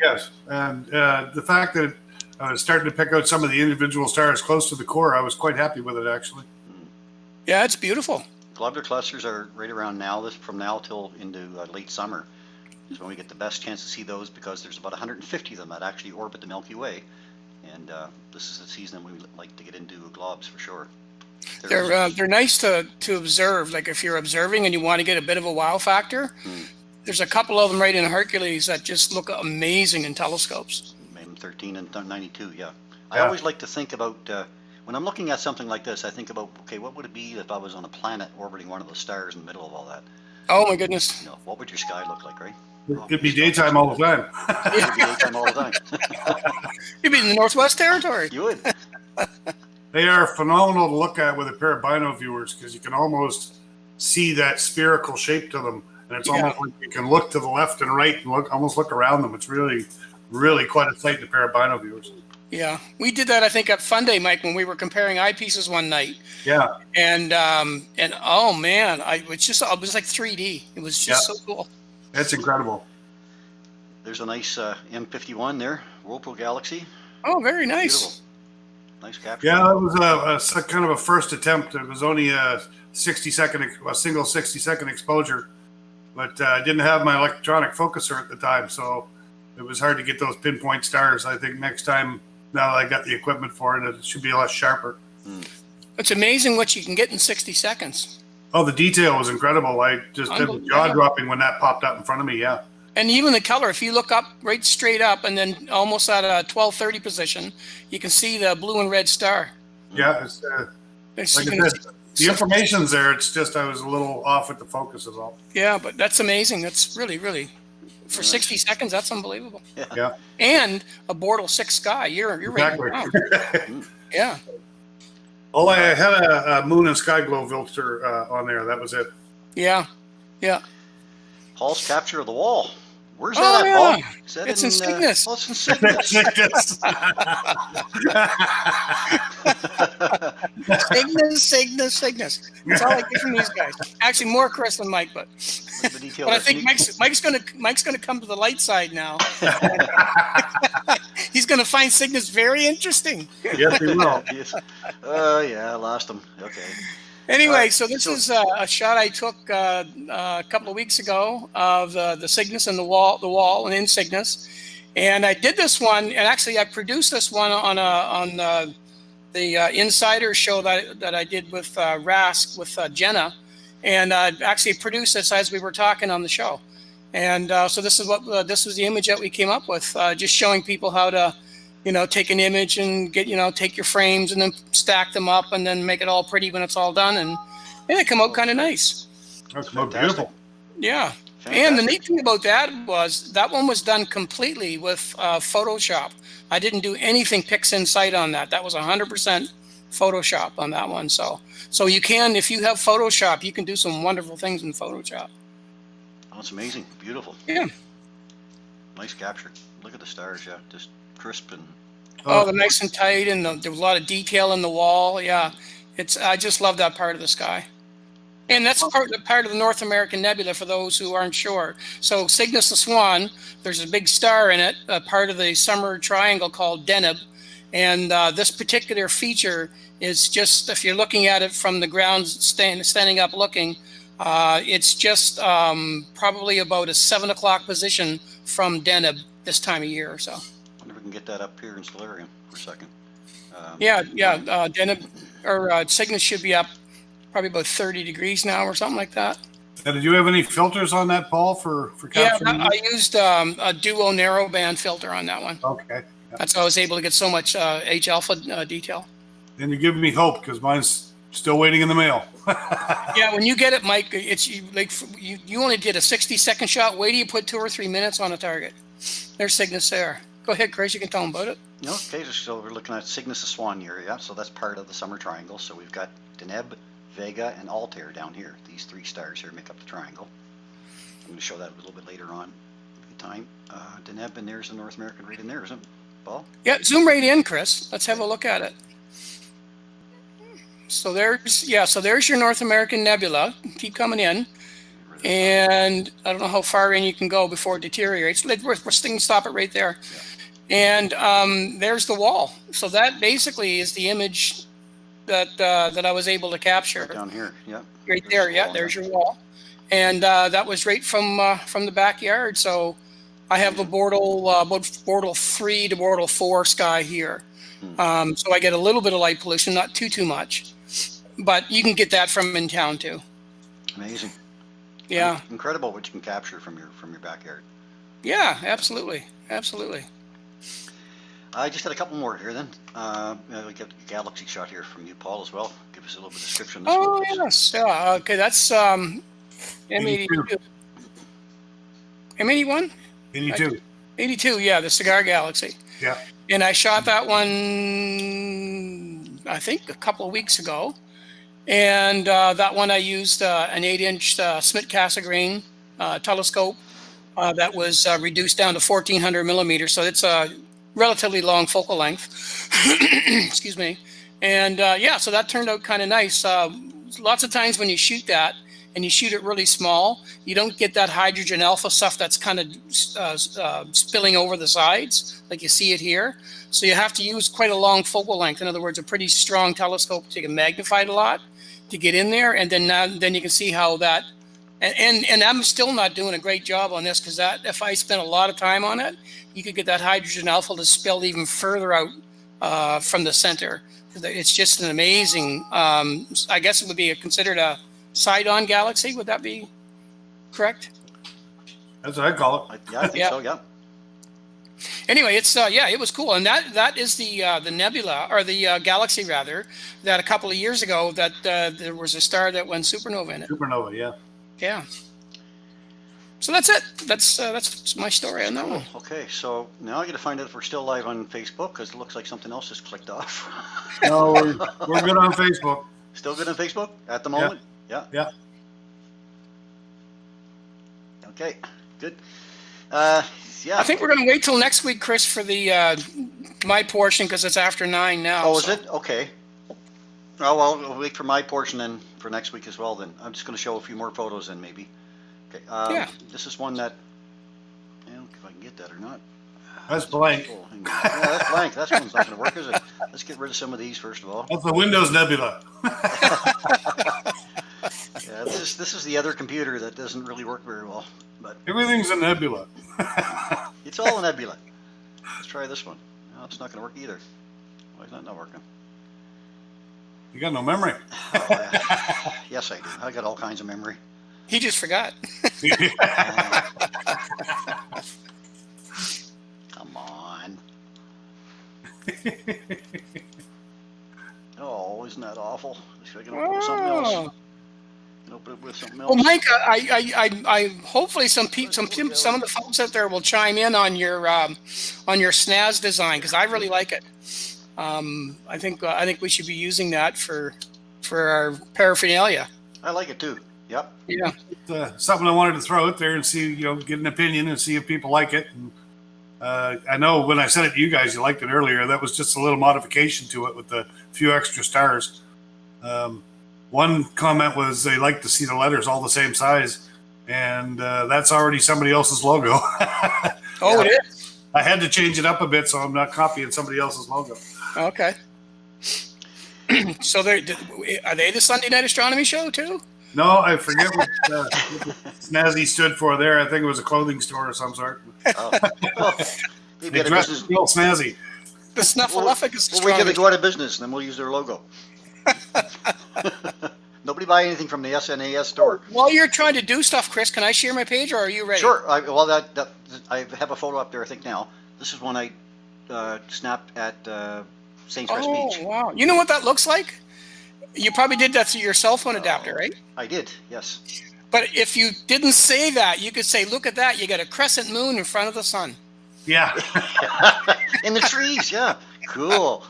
Speaker 2: Yes, and the fact that I was starting to pick out some of the individual stars close to the core, I was quite happy with it, actually.
Speaker 3: Yeah, it's beautiful.
Speaker 1: Globular clusters are right around now, from now till into late summer. So when we get the best chance to see those, because there's about 150 of them that actually orbit the Milky Way. And this is the season that we like to get into globs for sure.
Speaker 3: They're nice to observe. Like if you're observing and you want to get a bit of a wow factor, there's a couple of them right in Hercules that just look amazing in telescopes.
Speaker 1: M13 and 92, yeah. I always like to think about, when I'm looking at something like this, I think about, okay, what would it be if I was on a planet orbiting one of the stars in the middle of all that?
Speaker 3: Oh my goodness.
Speaker 1: What would your sky look like, right?
Speaker 2: It'd be daytime all the time.
Speaker 1: It'd be daytime all the time.
Speaker 3: You'd be in the Northwest Territory.
Speaker 1: You would.
Speaker 2: They are phenomenal to look at with a pair of bino viewers because you can almost see that spherical shape to them, and it's
Speaker 3: Yeah.
Speaker 2: almost like you can look to the left and right and almost look around them. It's really, really quite a sight in a pair of bino viewers.
Speaker 3: Yeah, we did that I think at Fun Day, Mike, when we were comparing eyepieces one night.
Speaker 2: Yeah,
Speaker 3: And oh man, it was like 3D. It was just so cool.
Speaker 2: that's incredible.
Speaker 1: There's a nice M51 there, Whirlpool Galaxy.
Speaker 3: Oh, very nice.
Speaker 1: Beautiful. Nice capture.
Speaker 2: Yeah, that was a kind of a first attempt. It was only a single 60-second exposure, but I didn't have my electronic focuser at the time, so it was hard to get those pinpoint stars. I think next time, now that I got the equipment for it, it should be a lot sharper.
Speaker 3: It's amazing what you can get in 60 seconds.
Speaker 2: Oh, the detail was incredible. I just did jaw dropping when that popped up in front of me. Yeah.
Speaker 3: And even the color, if you look up right straight up and then almost at a 1230 position, you can see the blue and red star.
Speaker 2: Yeah. It's, like I said, the information's there. It's just I was a little off with the focus is all.
Speaker 3: Yeah, but that's amazing. That's really, really, for 60 seconds, that's unbelievable.
Speaker 2: Yeah.
Speaker 3: And a Bortle 6 sky. You're right.
Speaker 2: Exactly.
Speaker 3: Yeah.
Speaker 2: Oh, I had a moon and sky glow filter on there. That was it.
Speaker 3: Yeah. Yeah.
Speaker 1: Paul's capture of the wall. Where's
Speaker 3: Oh,
Speaker 1: that at,
Speaker 3: yeah.
Speaker 1: Paul? Is that
Speaker 3: It's in Cygnus.
Speaker 1: Oh, it's in Cygnus.
Speaker 3: Cygnus. That's all I get from these guys. Actually, more Chris than Mike, but I think Mike's gonna come to the light side now. He's gonna find Cygnus very interesting.
Speaker 2: Yes, he will.
Speaker 1: Yes. Yeah, I lost him. Okay.
Speaker 3: Anyway, so this is a shot I took a couple of weeks ago of the Cygnus and the wall and in Cygnus, and I did this one, and actually I produced this one on the Insider show that I did with Rask with Jenna, and actually produced this as we were talking on the show, and so this was the image that we came up with, just showing people how to, take an image and take your frames and then stack them up and then make it all pretty when it's all done, and it come out kind of nice.
Speaker 2: That's beautiful.
Speaker 3: Yeah.
Speaker 1: Fantastic.
Speaker 3: And the neat thing about that was that one was done completely with Photoshop. I didn't do anything PixInsight on that. That was 100% Photoshop on that one. So you can, if you have Photoshop, you can do some wonderful things in Photoshop.
Speaker 1: Oh, it's amazing. Beautiful.
Speaker 3: Yeah.
Speaker 1: Nice capture. Look at the stars. Yeah, just crisp and.
Speaker 3: Oh, they're nice and tight, and there was a lot of detail in the wall. Yeah, I just love that part of the sky. And that's part of the North American Nebula for those who aren't sure. So Cygnus the Swan, there's a big star in it, part of the summer triangle called Deneb. And this particular feature is just, if you're looking at it from the ground, standing up looking, it's just probably about a 7 o'clock position from Deneb this time of year or so.
Speaker 1: I wonder if we can get that up here in Stellarium for a second.
Speaker 3: Deneb or Cygnus should be up probably about 30 degrees now or something like that.
Speaker 2: And did you have any filters on that, Paul, for capturing?
Speaker 3: Yeah, I used a duo narrowband filter on that one.
Speaker 2: Okay. Yeah.
Speaker 3: That's how I was able to get so much H alpha detail.
Speaker 2: Then you're giving me hope because mine's still waiting in the mail.
Speaker 3: Yeah, when you get it, Mike, it's you only did a 60-second shot. Wait till you put 2 or 3 minutes on a target. There's Cygnus there. Go ahead, Chris. You can tell them about it.
Speaker 1: Okay, so we're looking at Cygnus the Swan here. Yeah, so that's part of the summer triangle. So we've got Deneb, Vega, and Altair down here. These 3 stars here make up the triangle. I'm going to show that a little bit later on the time. Deneb, and there's the North American right in there, isn't it, Paul?
Speaker 3: Yeah, zoom right in, Chris. Let's have a look at it. So there's your North American Nebula. Keep coming in. And I don't know how far in you can go before it deteriorates. We're stop it right there.
Speaker 1: Yeah.
Speaker 3: And there's the wall. So that basically is the image that I was able to capture.
Speaker 1: Right down here, yeah.
Speaker 3: Right there, yeah. There's your wall, and that was right from the backyard. So I have a Bortle 3 to Bortle 4 sky here. So I get a little bit of light pollution, not too much, but you can get that from in town too.
Speaker 1: Amazing.
Speaker 3: Yeah.
Speaker 1: Incredible what you can capture from your backyard.
Speaker 3: Yeah, absolutely.
Speaker 1: I just had a couple more here then. We get a galaxy shot here from you, Paul, as well. Give us a little bit of description.
Speaker 3: Oh, yes. Yeah. Okay, that's M82. M81?
Speaker 2: 82.
Speaker 3: 82, yeah, the Cigar Galaxy.
Speaker 2: Yeah.
Speaker 3: And I shot that one, I think a couple of weeks ago. And that one I used an 8-inch Schmidt-Cassegrain telescope that was reduced down to 1400 millimeters. So it's a relatively long focal length. Excuse me. And yeah, so that turned out kind of nice. Lots of times when you shoot that and you shoot it really small, you don't get that hydrogen alpha stuff that's kind of spilling over the sides like you see it here. So you have to use quite a long focal length. In other words, a pretty strong telescope to get magnified a lot to get in there. And then you can see how that, and I'm still not doing a great job on this, because that, if I spent a lot of time on it, you could get that hydrogen alpha to spill even further out from the center. It's just an amazing, I guess it would be considered a side-on galaxy. Would that be correct?
Speaker 2: That's what I call it.
Speaker 1: Yeah, I think so, yeah.
Speaker 3: Anyway, it's yeah, it was cool, and that is the nebula, or the galaxy rather, that a couple of years ago that there was a star that went supernova in it.
Speaker 2: Supernova, yeah.
Speaker 3: Yeah. So that's it. That's my story on that one.
Speaker 1: Okay, so now I got to find out if we're still live on Facebook, because it looks like something else is clicked off.
Speaker 2: No, we're good on Facebook.
Speaker 1: Still good on Facebook at the moment? Yeah.
Speaker 2: Yeah.
Speaker 1: Okay, good. Yeah.
Speaker 3: I think we're going to wait till next week, Chris, for the my portion, because it's after 9 now.
Speaker 1: Oh, is it? Okay. Oh, well, we'll wait for my portion then for next week as well then. I'm just going to show a few more photos then maybe. Okay.
Speaker 3: Yeah.
Speaker 1: This is one that, I don't know if I can get that or not.
Speaker 2: That's blank.
Speaker 1: Cool. Yeah, that's blank. That one's not going to work, is it? Let's get rid of some of these first of all.
Speaker 2: That's the Windows Nebula.
Speaker 1: Yeah, this is the other computer that doesn't really work very well, but
Speaker 2: Everything's a nebula.
Speaker 1: it's all a nebula. Let's try this one. No, it's not going to work either. Why is that not working?
Speaker 2: You got no memory.
Speaker 1: Oh, yeah. Yes, I do. I got all kinds of memory.
Speaker 3: He just forgot.
Speaker 1: Come on. Oh, isn't that awful? Let's see if I can open it with something else. Open it with something else.
Speaker 3: Well, Mike, I hopefully some of the folks out there will chime in on your SNAS design, because I really like it. I think we should be using that for our paraphernalia.
Speaker 1: I like it too. Yep.
Speaker 3: Yeah.
Speaker 2: It's, something I wanted to throw out there and see, get an opinion and see if people like it. And, I know when I sent it to you guys, you liked it earlier. That was just a little modification to it with a few extra stars. One comment was they like to see the letters all the same size, and that's already somebody else's logo.
Speaker 3: Oh, it is?
Speaker 2: I had to change it up a bit so I'm not copying somebody else's logo.
Speaker 3: Okay. So are they the Sunday Night Astronomy Show too?
Speaker 2: No, I forget what Snazzy stood for there. I think it was a clothing store of some sort.
Speaker 1: Oh. Well, maybe
Speaker 2: They
Speaker 1: out of
Speaker 2: dressed
Speaker 1: business.
Speaker 2: real snazzy.
Speaker 3: The Snuffleupagus
Speaker 1: Well, we get to
Speaker 3: Astronomy.
Speaker 1: go out of business, and then we'll use their logo. Nobody buy anything from the SNAS store.
Speaker 3: While you're trying to do stuff, Chris, can I share my page, or are you ready?
Speaker 1: Sure. I have a photo up there, I think now. This is one I snapped at St. Croix Beach.
Speaker 3: Oh, wow. You know what that looks like? You probably did that through your cell phone adapter, right?
Speaker 1: I did, yes.
Speaker 3: But if you didn't say that, you could say, look at that. You got a crescent moon in front of the sun.
Speaker 2: Yeah.
Speaker 1: In the trees, yeah. Cool.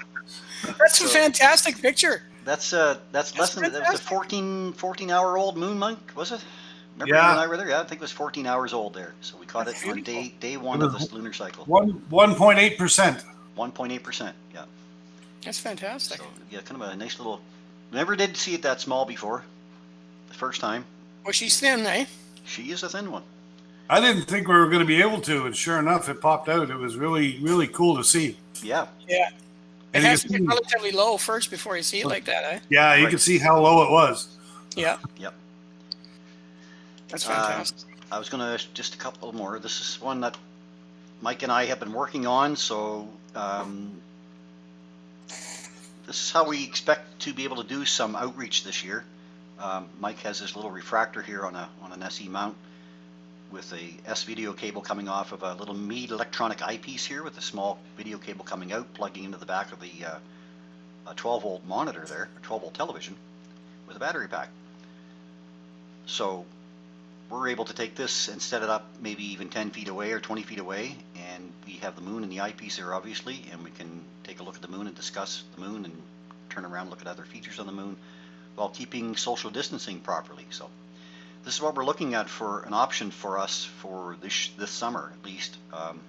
Speaker 3: That's a fantastic picture.
Speaker 1: That's less than that was a 14-hour-old moon, Mike, was it? Remember
Speaker 2: Yeah.
Speaker 1: you and I were there? Yeah, I think it was 14 hours old there. So we caught it on day one of this lunar cycle.
Speaker 2: 1.8%.
Speaker 1: 1.8%, yeah.
Speaker 3: That's fantastic.
Speaker 1: So yeah, kind of a nice little. Never did see it that small before. The first time.
Speaker 3: Well, she's thin, eh?
Speaker 1: She is a thin one.
Speaker 2: I didn't think we were going to be able to, and sure enough, it popped out. It was really, really cool to see.
Speaker 1: Yeah.
Speaker 3: Yeah. It
Speaker 2: And
Speaker 3: has
Speaker 2: you
Speaker 3: to
Speaker 2: can
Speaker 3: be
Speaker 2: see-
Speaker 3: relatively low first before you see it like that, eh?
Speaker 2: Yeah, you
Speaker 1: Right.
Speaker 2: can see how low it was.
Speaker 3: Yeah.
Speaker 1: Yep.
Speaker 3: That's fantastic.
Speaker 1: I was gonna just a couple more. This is one that Mike and I have been working on. So this is how we expect to be able to do some outreach this year. Mike has this little refractor here on an SE mount with a S video cable coming off of a little Meade electronic eyepiece here with a small video cable coming out, plugging into the back of the 12-volt monitor there, a 12-volt television with a battery pack. So we're able to take this and set it up maybe even 10 feet away or 20 feet away, and we have the moon and the eyepiece there obviously, and we can take a look at the moon and discuss the moon and turn around, look at other features on the moon, while keeping social distancing properly. So this is what we're looking at for an option for us for this summer at least. I'm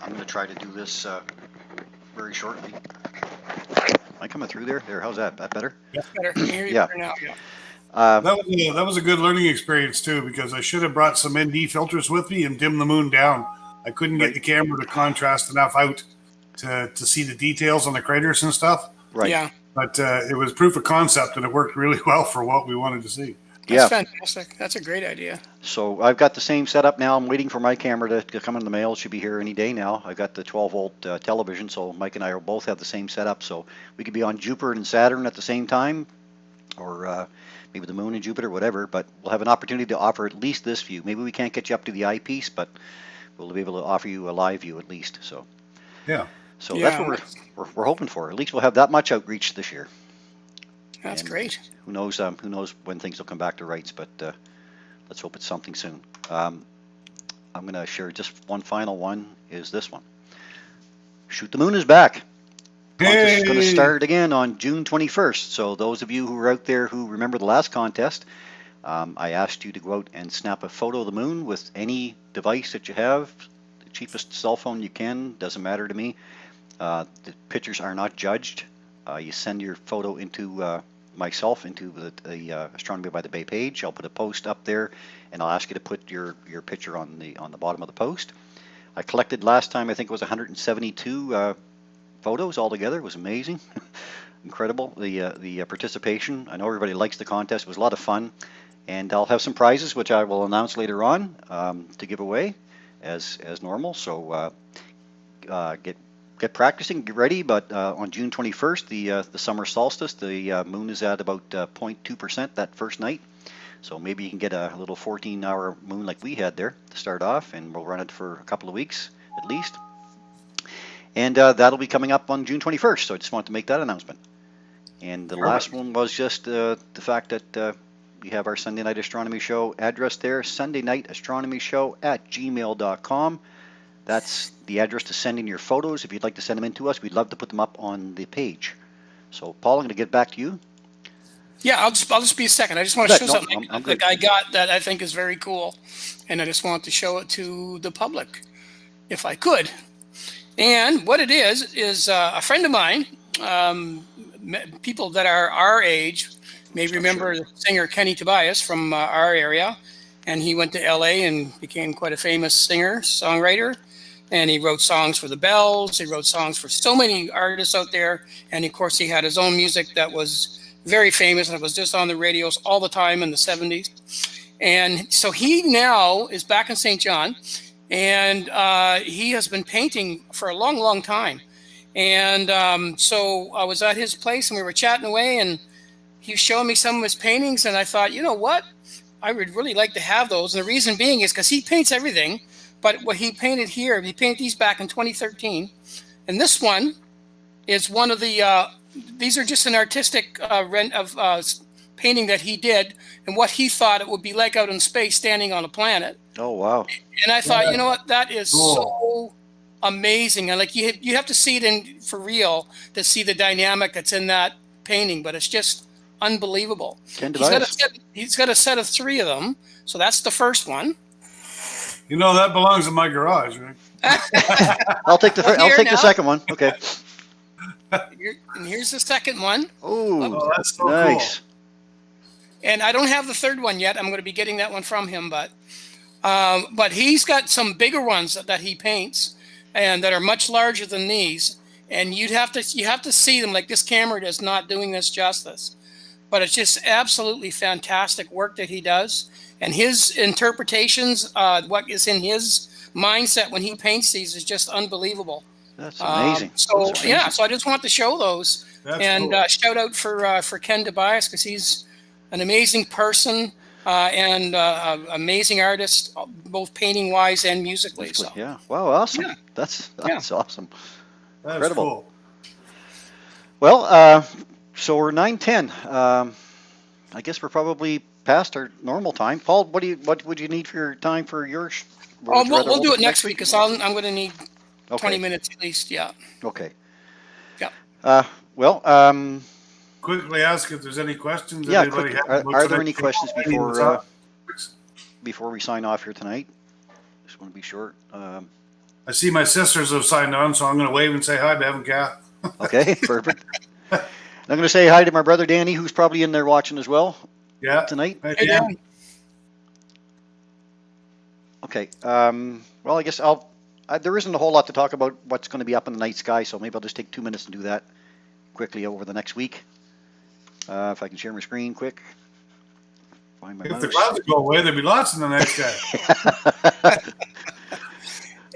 Speaker 1: going to try to do this very shortly. Am I coming through there? There, how's that? That better?
Speaker 3: That's better. I can hear you
Speaker 1: Yeah.
Speaker 3: better now. Yeah.
Speaker 2: That was a good learning experience too, because I should have brought some ND filters with me and dimmed the moon down. I couldn't get the camera to contrast enough out to see the details on the craters and stuff.
Speaker 1: Right.
Speaker 3: Yeah.
Speaker 2: But it was proof of concept, and it worked really well for what we wanted to see.
Speaker 3: That's fantastic. That's a great idea.
Speaker 1: So I've got the same setup now. I'm waiting for my camera to come in the mail. It should be here any day now. I've got the 12-volt television, so Mike and I will both have the same setup. So we could be on Jupiter and Saturn at the same time, or maybe the moon and Jupiter, whatever. But we'll have an opportunity to offer at least this view. Maybe we can't get you up to the eyepiece, but we'll be able to offer you a live view at least. So
Speaker 2: Yeah.
Speaker 1: so that's what we're hoping for. At least we'll have that much outreach this year.
Speaker 3: That's great.
Speaker 1: Who knows when things will come back to rights, but let's hope it's something soon. I'm going to share just one final one, is this one. Shoot the Moon is back. Contest is going to start again on June 21st. So those of you who are out there who remember the last contest, I asked you to go out and snap a photo of the moon with any device that you have, the cheapest cell phone you can, doesn't matter to me. The pictures are not judged. You send your photo into myself into the Astronomy by the Bay page. I'll put a post up there, and I'll ask you to put your picture on the bottom of the post. I collected last time, I think it was 172 photos altogether. It was amazing, incredible the participation. I know everybody likes the contest. It was a lot of fun, and I'll have some prizes which I will announce later on to give away as normal. So get practicing, get ready. But on June 21st, the summer solstice, the moon is at about 0.2% that first night. So maybe you can get a little 14-hour moon like we had there to start off, and we'll run it for a couple of weeks at least. And that'll be coming up on June 21st. So I just wanted to make that announcement. And the last one was just the fact that we have our Sunday Night Astronomy Show address there, sundaynightastronomyshow@gmail.com. That's the address to send in your photos. If you'd like to send them in to us, we'd love to put them up on the page. So, Paul, I'm going to get back to you.
Speaker 3: Yeah, I'll just be a second. I just want to show
Speaker 1: No,
Speaker 3: something
Speaker 1: I'm
Speaker 3: that I got that I think is very cool, and I just want to show it to the public, if I could. And what it is a friend of mine, people that are our age may remember the singer Kenny Tobias from our area, and he went to LA and became quite a famous singer, songwriter. And he wrote songs for the Bells. He wrote songs for so many artists out there. And of course, he had his own music that was very famous, and it was just on the radios all the time in the 70s. And so he now is back in St. John, and he has been painting for a long, long time. And so I was at his place, and we were chatting away, and he was showing me some of his paintings. And I thought, you know what? I would really like to have those. And the reason being is because he paints everything. But what he painted here, he painted these back in 2013. And this one is one of the, these are just an artistic painting that he did and what he thought it would be like out in space standing on a planet.
Speaker 1: Oh, wow.
Speaker 3: And I thought, you know what, that is so amazing. And like you have to see it in for real to see the dynamic that's in that painting, but it's just unbelievable. He's got a set of 3 of them. So that's the first one.
Speaker 2: You know, that belongs in my garage, right?
Speaker 1: I'll take the second one. Okay.
Speaker 3: And here's the second one.
Speaker 1: Oh,
Speaker 2: that's so
Speaker 1: nice.
Speaker 2: cool.
Speaker 3: And I don't have the third one yet. I'm going to be getting that one from him, but he's got some bigger ones that he paints, and that are much larger than these. And you have to see them. Like, this camera is not doing this justice, but it's just absolutely fantastic work that he does. And his interpretations, what is in his mindset when he paints these, is just unbelievable.
Speaker 1: That's amazing.
Speaker 3: So I just want to show those.
Speaker 2: That's
Speaker 3: and
Speaker 2: cool.
Speaker 3: Shout out for Ken Tobias, because he's an amazing person and amazing artist, both painting wise and musically. So.
Speaker 1: Yeah. Wow. Awesome.
Speaker 3: Yeah.
Speaker 1: That's awesome.
Speaker 2: That's
Speaker 1: Incredible.
Speaker 2: cool.
Speaker 1: Well, so we're 9:10. I guess we're probably past our normal time. Paul, what would you need for your time for yours?
Speaker 3: We'll do it next week, because I'm going to need 20
Speaker 1: Okay.
Speaker 3: minutes at least. Yeah.
Speaker 1: Okay.
Speaker 3: Yeah.
Speaker 1: Well,
Speaker 2: Quickly ask if there's any questions.
Speaker 1: yeah.
Speaker 2: Anybody
Speaker 1: Quick,
Speaker 2: have about
Speaker 1: are there
Speaker 2: tonight's
Speaker 1: any
Speaker 2: show,
Speaker 1: questions
Speaker 2: any of the topics?
Speaker 1: before we sign off here tonight? Just want to be short.
Speaker 2: I see my sisters have signed on, so I'm going to wave and say hi, Bev and Kath.
Speaker 1: Okay, perfect. I'm going to say hi to my brother Danny, who's probably in there watching as well
Speaker 2: Yeah.
Speaker 1: tonight.
Speaker 2: Hey,
Speaker 3: Hey,
Speaker 2: Dan.
Speaker 3: Dan.
Speaker 1: Okay. Well, I guess there isn't a whole lot to talk about what's going to be up in the night sky, so maybe I'll just take 2 minutes and do that quickly over the next week. If I can share my screen quick. Find my
Speaker 2: If the
Speaker 1: mouse.
Speaker 2: clouds would go away, there'd be lots in the night sky.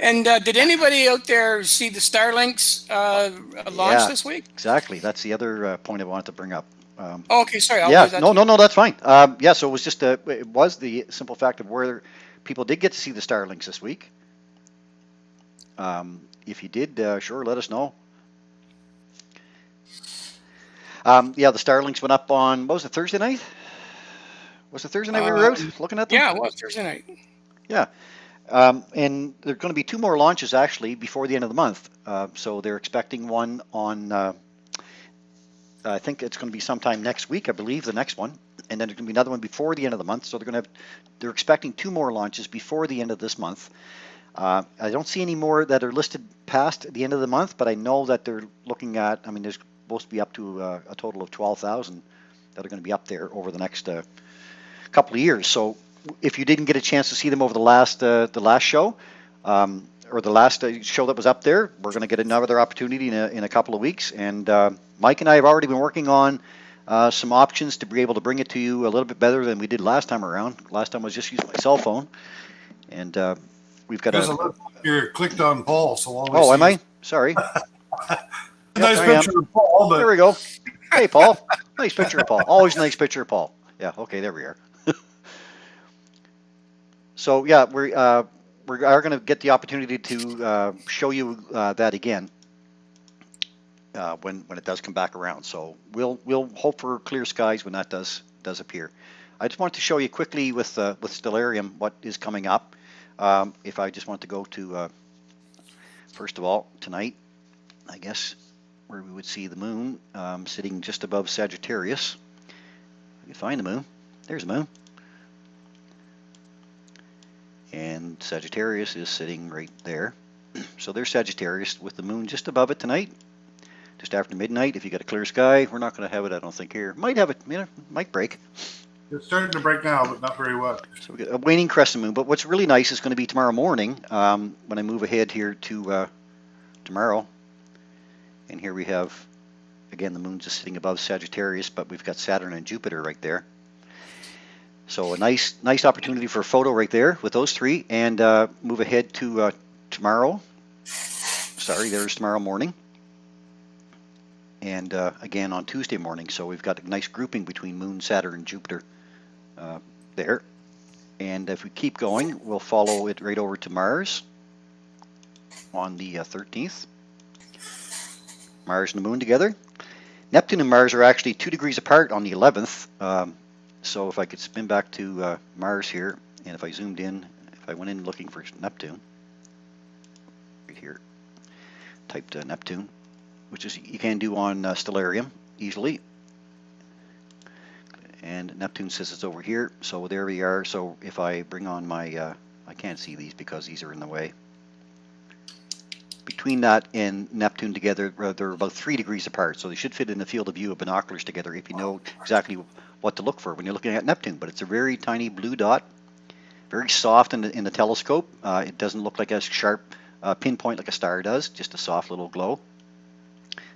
Speaker 3: And did anybody out there see the Starlinks launch
Speaker 1: Yeah.
Speaker 3: this week?
Speaker 1: Exactly. That's the other point I wanted to bring up.
Speaker 3: Oh, okay, sorry. I'll
Speaker 1: Yeah.
Speaker 3: leave that
Speaker 1: No,
Speaker 3: to
Speaker 1: no, no. That's fine. Yeah. So it was just it was the simple fact of where people did get to see the Starlinks this week. If you did, sure, let us know. Yeah, the Starlinks went up on, what was it, Thursday night? Was it Thursday night we were out looking at them?
Speaker 3: Yeah, it was Thursday night.
Speaker 1: Yeah. And there are going to be 2 more launches actually before the end of the month. So they're expecting one on, I think it's going to be sometime next week, I believe, the next one. And then there's going to be another one before the end of the month. So they're expecting 2 more launches before the end of this month. I don't see any more that are listed past the end of the month, but I know that they're looking at, I mean, there's supposed to be up to a total of 12,000 that are going to be up there over the next couple of years. So if you didn't get a chance to see them over the last show, or the last show that was up there, we're going to get another opportunity in a couple of weeks. And Mike and I have already been working on some options to be able to bring it to you a little bit better than we did last time around. Last time I was just using my cell phone, and we've got
Speaker 2: There's a look, you're clicked on Paul, so all we
Speaker 1: Oh,
Speaker 2: see
Speaker 1: am I? Sorry.
Speaker 2: nice
Speaker 1: I
Speaker 2: picture of Paul,
Speaker 1: There
Speaker 2: but
Speaker 1: we go. Hey, Paul. Nice picture of Paul. Always a nice picture of Paul. Yeah. Okay. There we are. So yeah, we are going to get the opportunity to show you that again when it does come back around. So we'll hope for clear skies when that does appear. I just want to show you quickly with Stellarium what is coming up. If I just want to go to first of all tonight, I guess, where we would see the moon sitting just above Sagittarius. You can find the moon. There's the moon. And Sagittarius is sitting right there. So there's Sagittarius with the moon just above it tonight, just after midnight. If you got a clear sky, we're not going to have it, I don't think, here. Might have it, might break.
Speaker 2: it's starting to break now, but not very well.
Speaker 1: So we got a waning crescent moon. But what's really nice is going to be tomorrow morning when I move ahead here to tomorrow. And here we have, again, the moon just sitting above Sagittarius, but we've got Saturn and Jupiter right there. So a nice opportunity for a photo right there with those three, and move ahead to tomorrow. Sorry, there's tomorrow morning. And again on Tuesday morning. So we've got a nice grouping between Moon, Saturn, and Jupiter there. And if we keep going, we'll follow it right over to Mars on the 13th. Mars and the moon together. Neptune and Mars are actually 2 degrees apart on the 11th. So if I could spin back to Mars here, and if I zoomed in, if I went in looking for Neptune, right here, typed Neptune, which is you can do on Stellarium easily. And Neptune says it's over here, so there we are. So if I bring on my, I can't see these because these are in the way. Between that and Neptune together, they're about 3 degrees apart, so they should fit in the field of view of binoculars together if you know exactly what to look for when you're looking at Neptune. But it's a very tiny blue dot, very soft in the telescope. It doesn't look like a sharp pinpoint like a star does, just a soft little glow.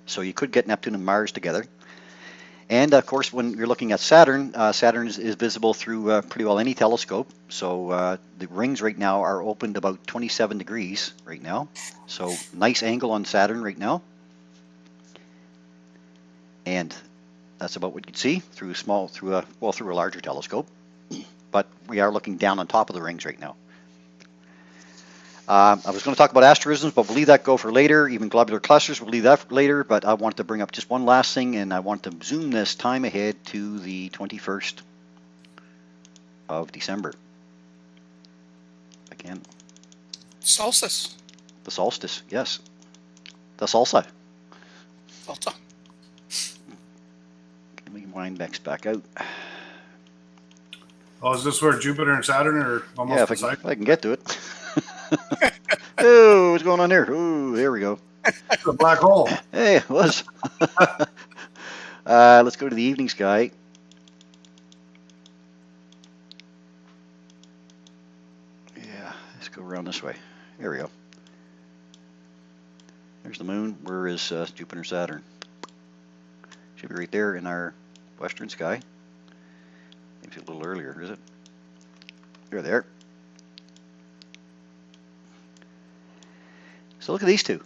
Speaker 1: So you could get Neptune and Mars together. And of course, when you're looking at Saturn, Saturn is visible through pretty well any telescope. So the rings right now are opened about 27 degrees right now. So nice angle on Saturn right now. And that's about what you can see through a larger telescope. But we are looking down on top of the rings right now. I was going to talk about asterisms, but we'll leave that go for later. Even globular clusters, we'll leave that for later. But I wanted to bring up just one last thing, and I want to zoom this time ahead to the 21st of December. Again.
Speaker 3: Solstice.
Speaker 1: The solstice, yes. The salsa.
Speaker 3: Salsa.
Speaker 1: find Mex back out.
Speaker 2: Oh, is this where Jupiter and Saturn are almost
Speaker 1: Yeah,
Speaker 2: beside?
Speaker 1: if I can get to it. Oh, what's going on there? Oh, there we go.
Speaker 2: It's a black hole.
Speaker 1: Hey, it was. Let's go to the evening sky. Yeah, let's go around this way. There we go. There's the moon. Where is Jupiter and Saturn? Should be right there in our western sky. Maybe a little earlier, is it? There, there. So look at these two.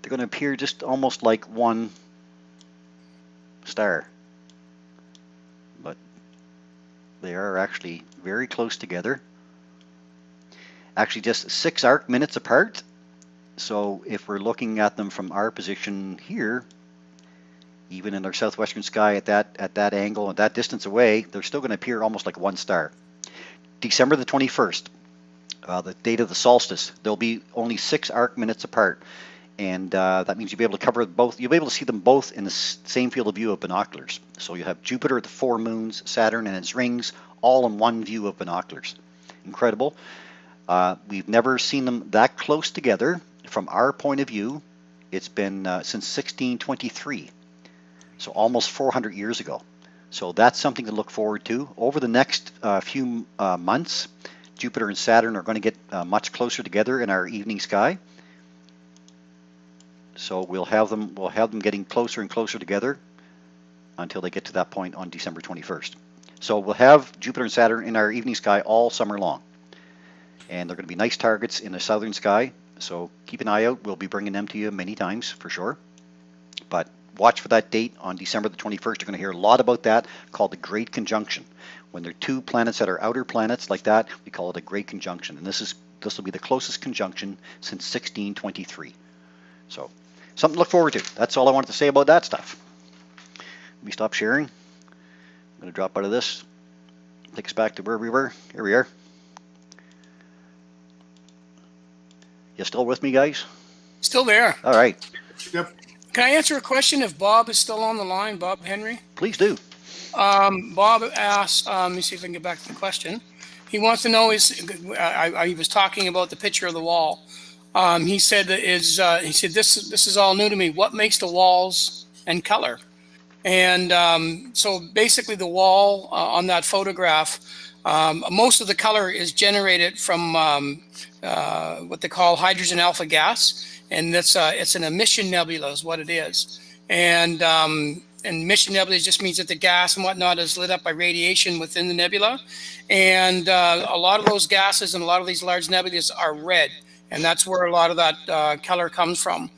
Speaker 1: They're going to appear just almost like one star. But they are actually very close together. Actually just 6 arc minutes apart. So if we're looking at them from our position here, even in our southwestern sky at that angle, at that distance away, they're still going to appear almost like one star. December the 21st, the date of the solstice, they'll be only 6 arc minutes apart. And that means you'll be able to cover both. You'll be able to see them both in the same field of view of binoculars. So you have Jupiter, the 4 moons, Saturn and its rings, all in one view of binoculars. Incredible. We've never seen them that close together from our point of view. It's been since 1623, so almost 400 years ago. So that's something to look forward to. Over the next few months, Jupiter and Saturn are going to get much closer together in our evening sky. So we'll have them getting closer and closer together until they get to that point on December 21st. So we'll have Jupiter and Saturn in our evening sky all summer long. And they're going to be nice targets in the southern sky. So keep an eye out. We'll be bringing them to you many times for sure. But watch for that date on December the 21st. You're going to hear a lot about that, called the Great Conjunction. When there are 2 planets that are outer planets like that, we call it a Great Conjunction. And this will be the closest conjunction since 1623. So something to look forward to. That's all I wanted to say about that stuff. Let me stop sharing. I'm going to drop out of this. Take us back to where we were. Here we are. You still with me, guys?
Speaker 3: Still there.
Speaker 1: All right.
Speaker 2: Yep.
Speaker 3: Can I answer a question if Bob is still on the line? Bob Henry?
Speaker 1: Please do.
Speaker 3: Bob asked, let me see if I can get back to the question. He wants to know, he was talking about the picture of the wall. He said this is all new to me. What makes the walls and color? And so basically the wall on that photograph, most of the color is generated from what they call hydrogen alpha gas, and it's an emission nebula is what it is. And emission nebula just means that the gas and whatnot is lit up by radiation within the nebula, and a lot of those gases and a lot of these large nebulas are red, and that's where a lot of that color comes from.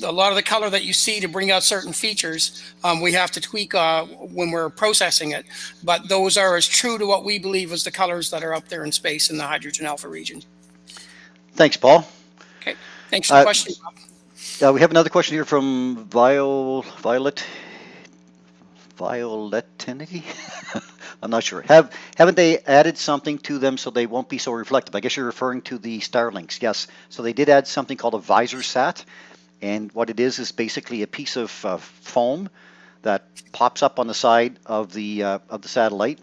Speaker 3: A lot of the color that you see to bring out certain features, we have to tweak when we're processing it. But those are as true to what we believe as the colors that are up there in space in the hydrogen alpha region.
Speaker 1: Thanks, Paul.
Speaker 3: Okay, thanks for the question, Bob.
Speaker 1: We have another question here from Violetinity. I'm not sure. Haven't they added something to them so they won't be so reflective? I guess you're referring to the Starlinks. Yes. So they did add something called a visor sat. And what it is basically a piece of foam that pops up on the side of the satellite.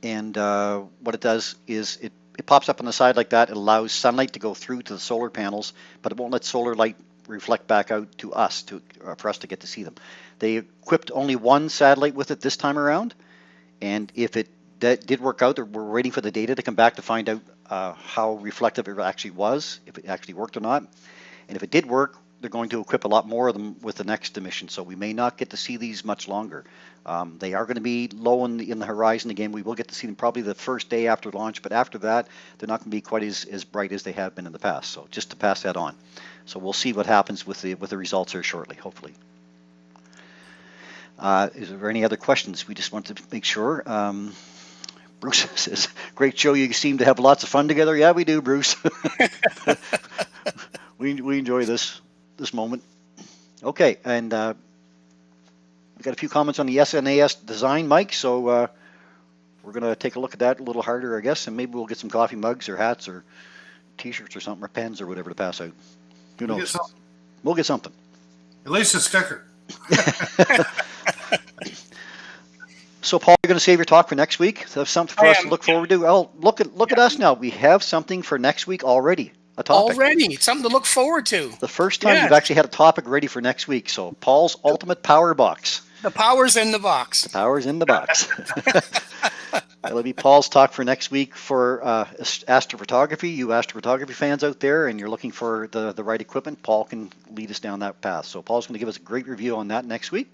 Speaker 1: And what it does is it pops up on the side like that. It allows sunlight to go through to the solar panels, but it won't let solar light reflect back out to us for us to get to see them. They equipped only one satellite with it this time around, and if that did work out, we're waiting for the data to come back to find out how reflective it actually was, if it actually worked or not. And if it did work, they're going to equip a lot more of them with the next mission, so we may not get to see these much longer. They are going to be low in the horizon again. We will get to see them probably the first day after launch, but after that, they're not going to be quite as bright as they have been in the past. So just to pass that on. So we'll see what happens with the results here shortly, hopefully. Is there any other questions? We just want to make sure. Bruce says, great show. You seem to have lots of fun together. Yeah, we do, Bruce. we enjoy this moment. Okay, and we got a few comments on the SNAS design, Mike. So we're going to take a look at that a little harder, I guess, and maybe we'll get some coffee mugs or hats or T-shirts or something, or pens or whatever to pass out. Who knows? We'll get something.
Speaker 2: At least a sticker.
Speaker 1: So, Paul, you're going to save your talk for next week. So have something for
Speaker 3: I
Speaker 1: us to
Speaker 3: am.
Speaker 1: look forward to. Oh, look at us now. We have something for next week already. A topic.
Speaker 3: Already something to look forward to.
Speaker 1: The first time
Speaker 3: Yes.
Speaker 1: you've actually had a topic ready for next week. So, Paul's ultimate power box.
Speaker 3: The power's in the box.
Speaker 1: The power's in the box. That'll be Paul's talk for next week for astrophotography. You astrophotography fans out there, and you're looking for the right equipment, Paul can lead us down that path. So Paul's going to give us a great review on that next week.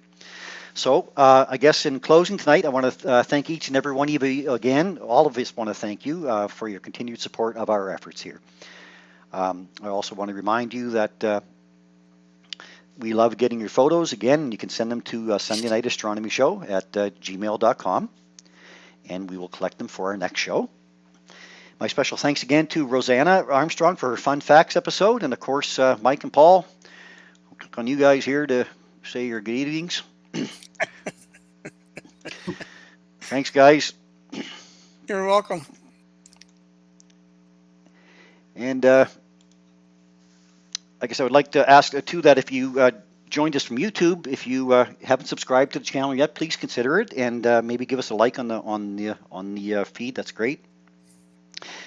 Speaker 1: So I guess in closing tonight, I want to thank each and every one of you again. All of us want to thank you for your continued support of our efforts here. I also want to remind you that we love getting your photos. Again, you can send them to Sunday Night Astronomy Show at gmail.com, and we will collect them for our next show. My special thanks again to Rosanna Armstrong for her Fun Facts episode, and of course, Mike and Paul. I'll click on you guys here to say your good evenings. Thanks, guys.
Speaker 3: You're welcome.
Speaker 1: And I guess I would like to ask too that if you joined us from YouTube, if you haven't subscribed to the channel yet, please consider it, and maybe give us a like on the feed. That's great.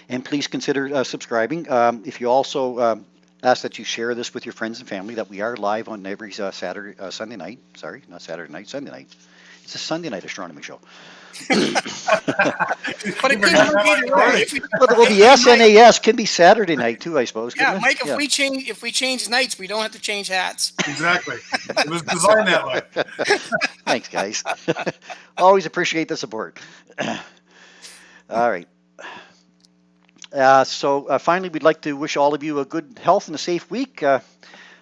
Speaker 1: And please consider subscribing. If you also ask that you share this with your friends and family, that we are live on every Sunday night. Sorry, not Saturday night, Sunday night. It's a Sunday night astronomy show.
Speaker 3: But it could be either way.
Speaker 1: Well, the SNAS can be Saturday night too, I suppose.
Speaker 3: Yeah, Mike. If we change nights, we don't have to change hats.
Speaker 2: Exactly. It was designed that way.
Speaker 1: Thanks, guys. Always appreciate the support. All right. So finally, we'd like to wish all of you a good health and a safe week.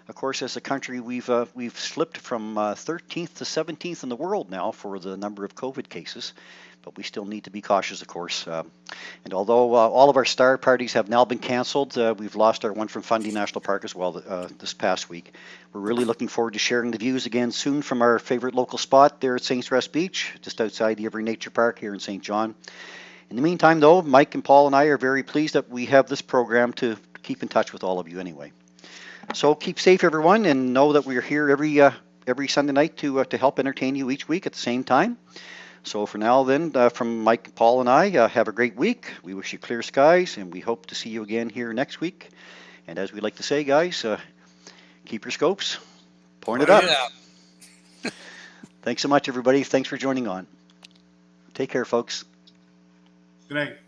Speaker 1: Of course, as a country, we've slipped from 13th to 17th in the world now for the number of COVID cases, but we still need to be cautious, of course. And although all of our star parties have now been canceled, we've lost our one from Fundy National Park as well this past week. We're really looking forward to sharing the views again soon from our favorite local spot there at St. Rest Beach, just outside the Every Nature Park here in St. John. In the meantime, though, Mike and Paul and I are very pleased that we have this program to keep in touch with all of you anyway. So keep safe, everyone, and know that we're here every Sunday night to help entertain you each week at the same time. So for now, then, from Mike, Paul, and I, have a great week. We wish you clear skies, and we hope to see you again here next week. And as we like to say, guys, keep your scopes pointed up. Thanks so much, everybody. Thanks for joining on. Take care, folks.
Speaker 2: Good night.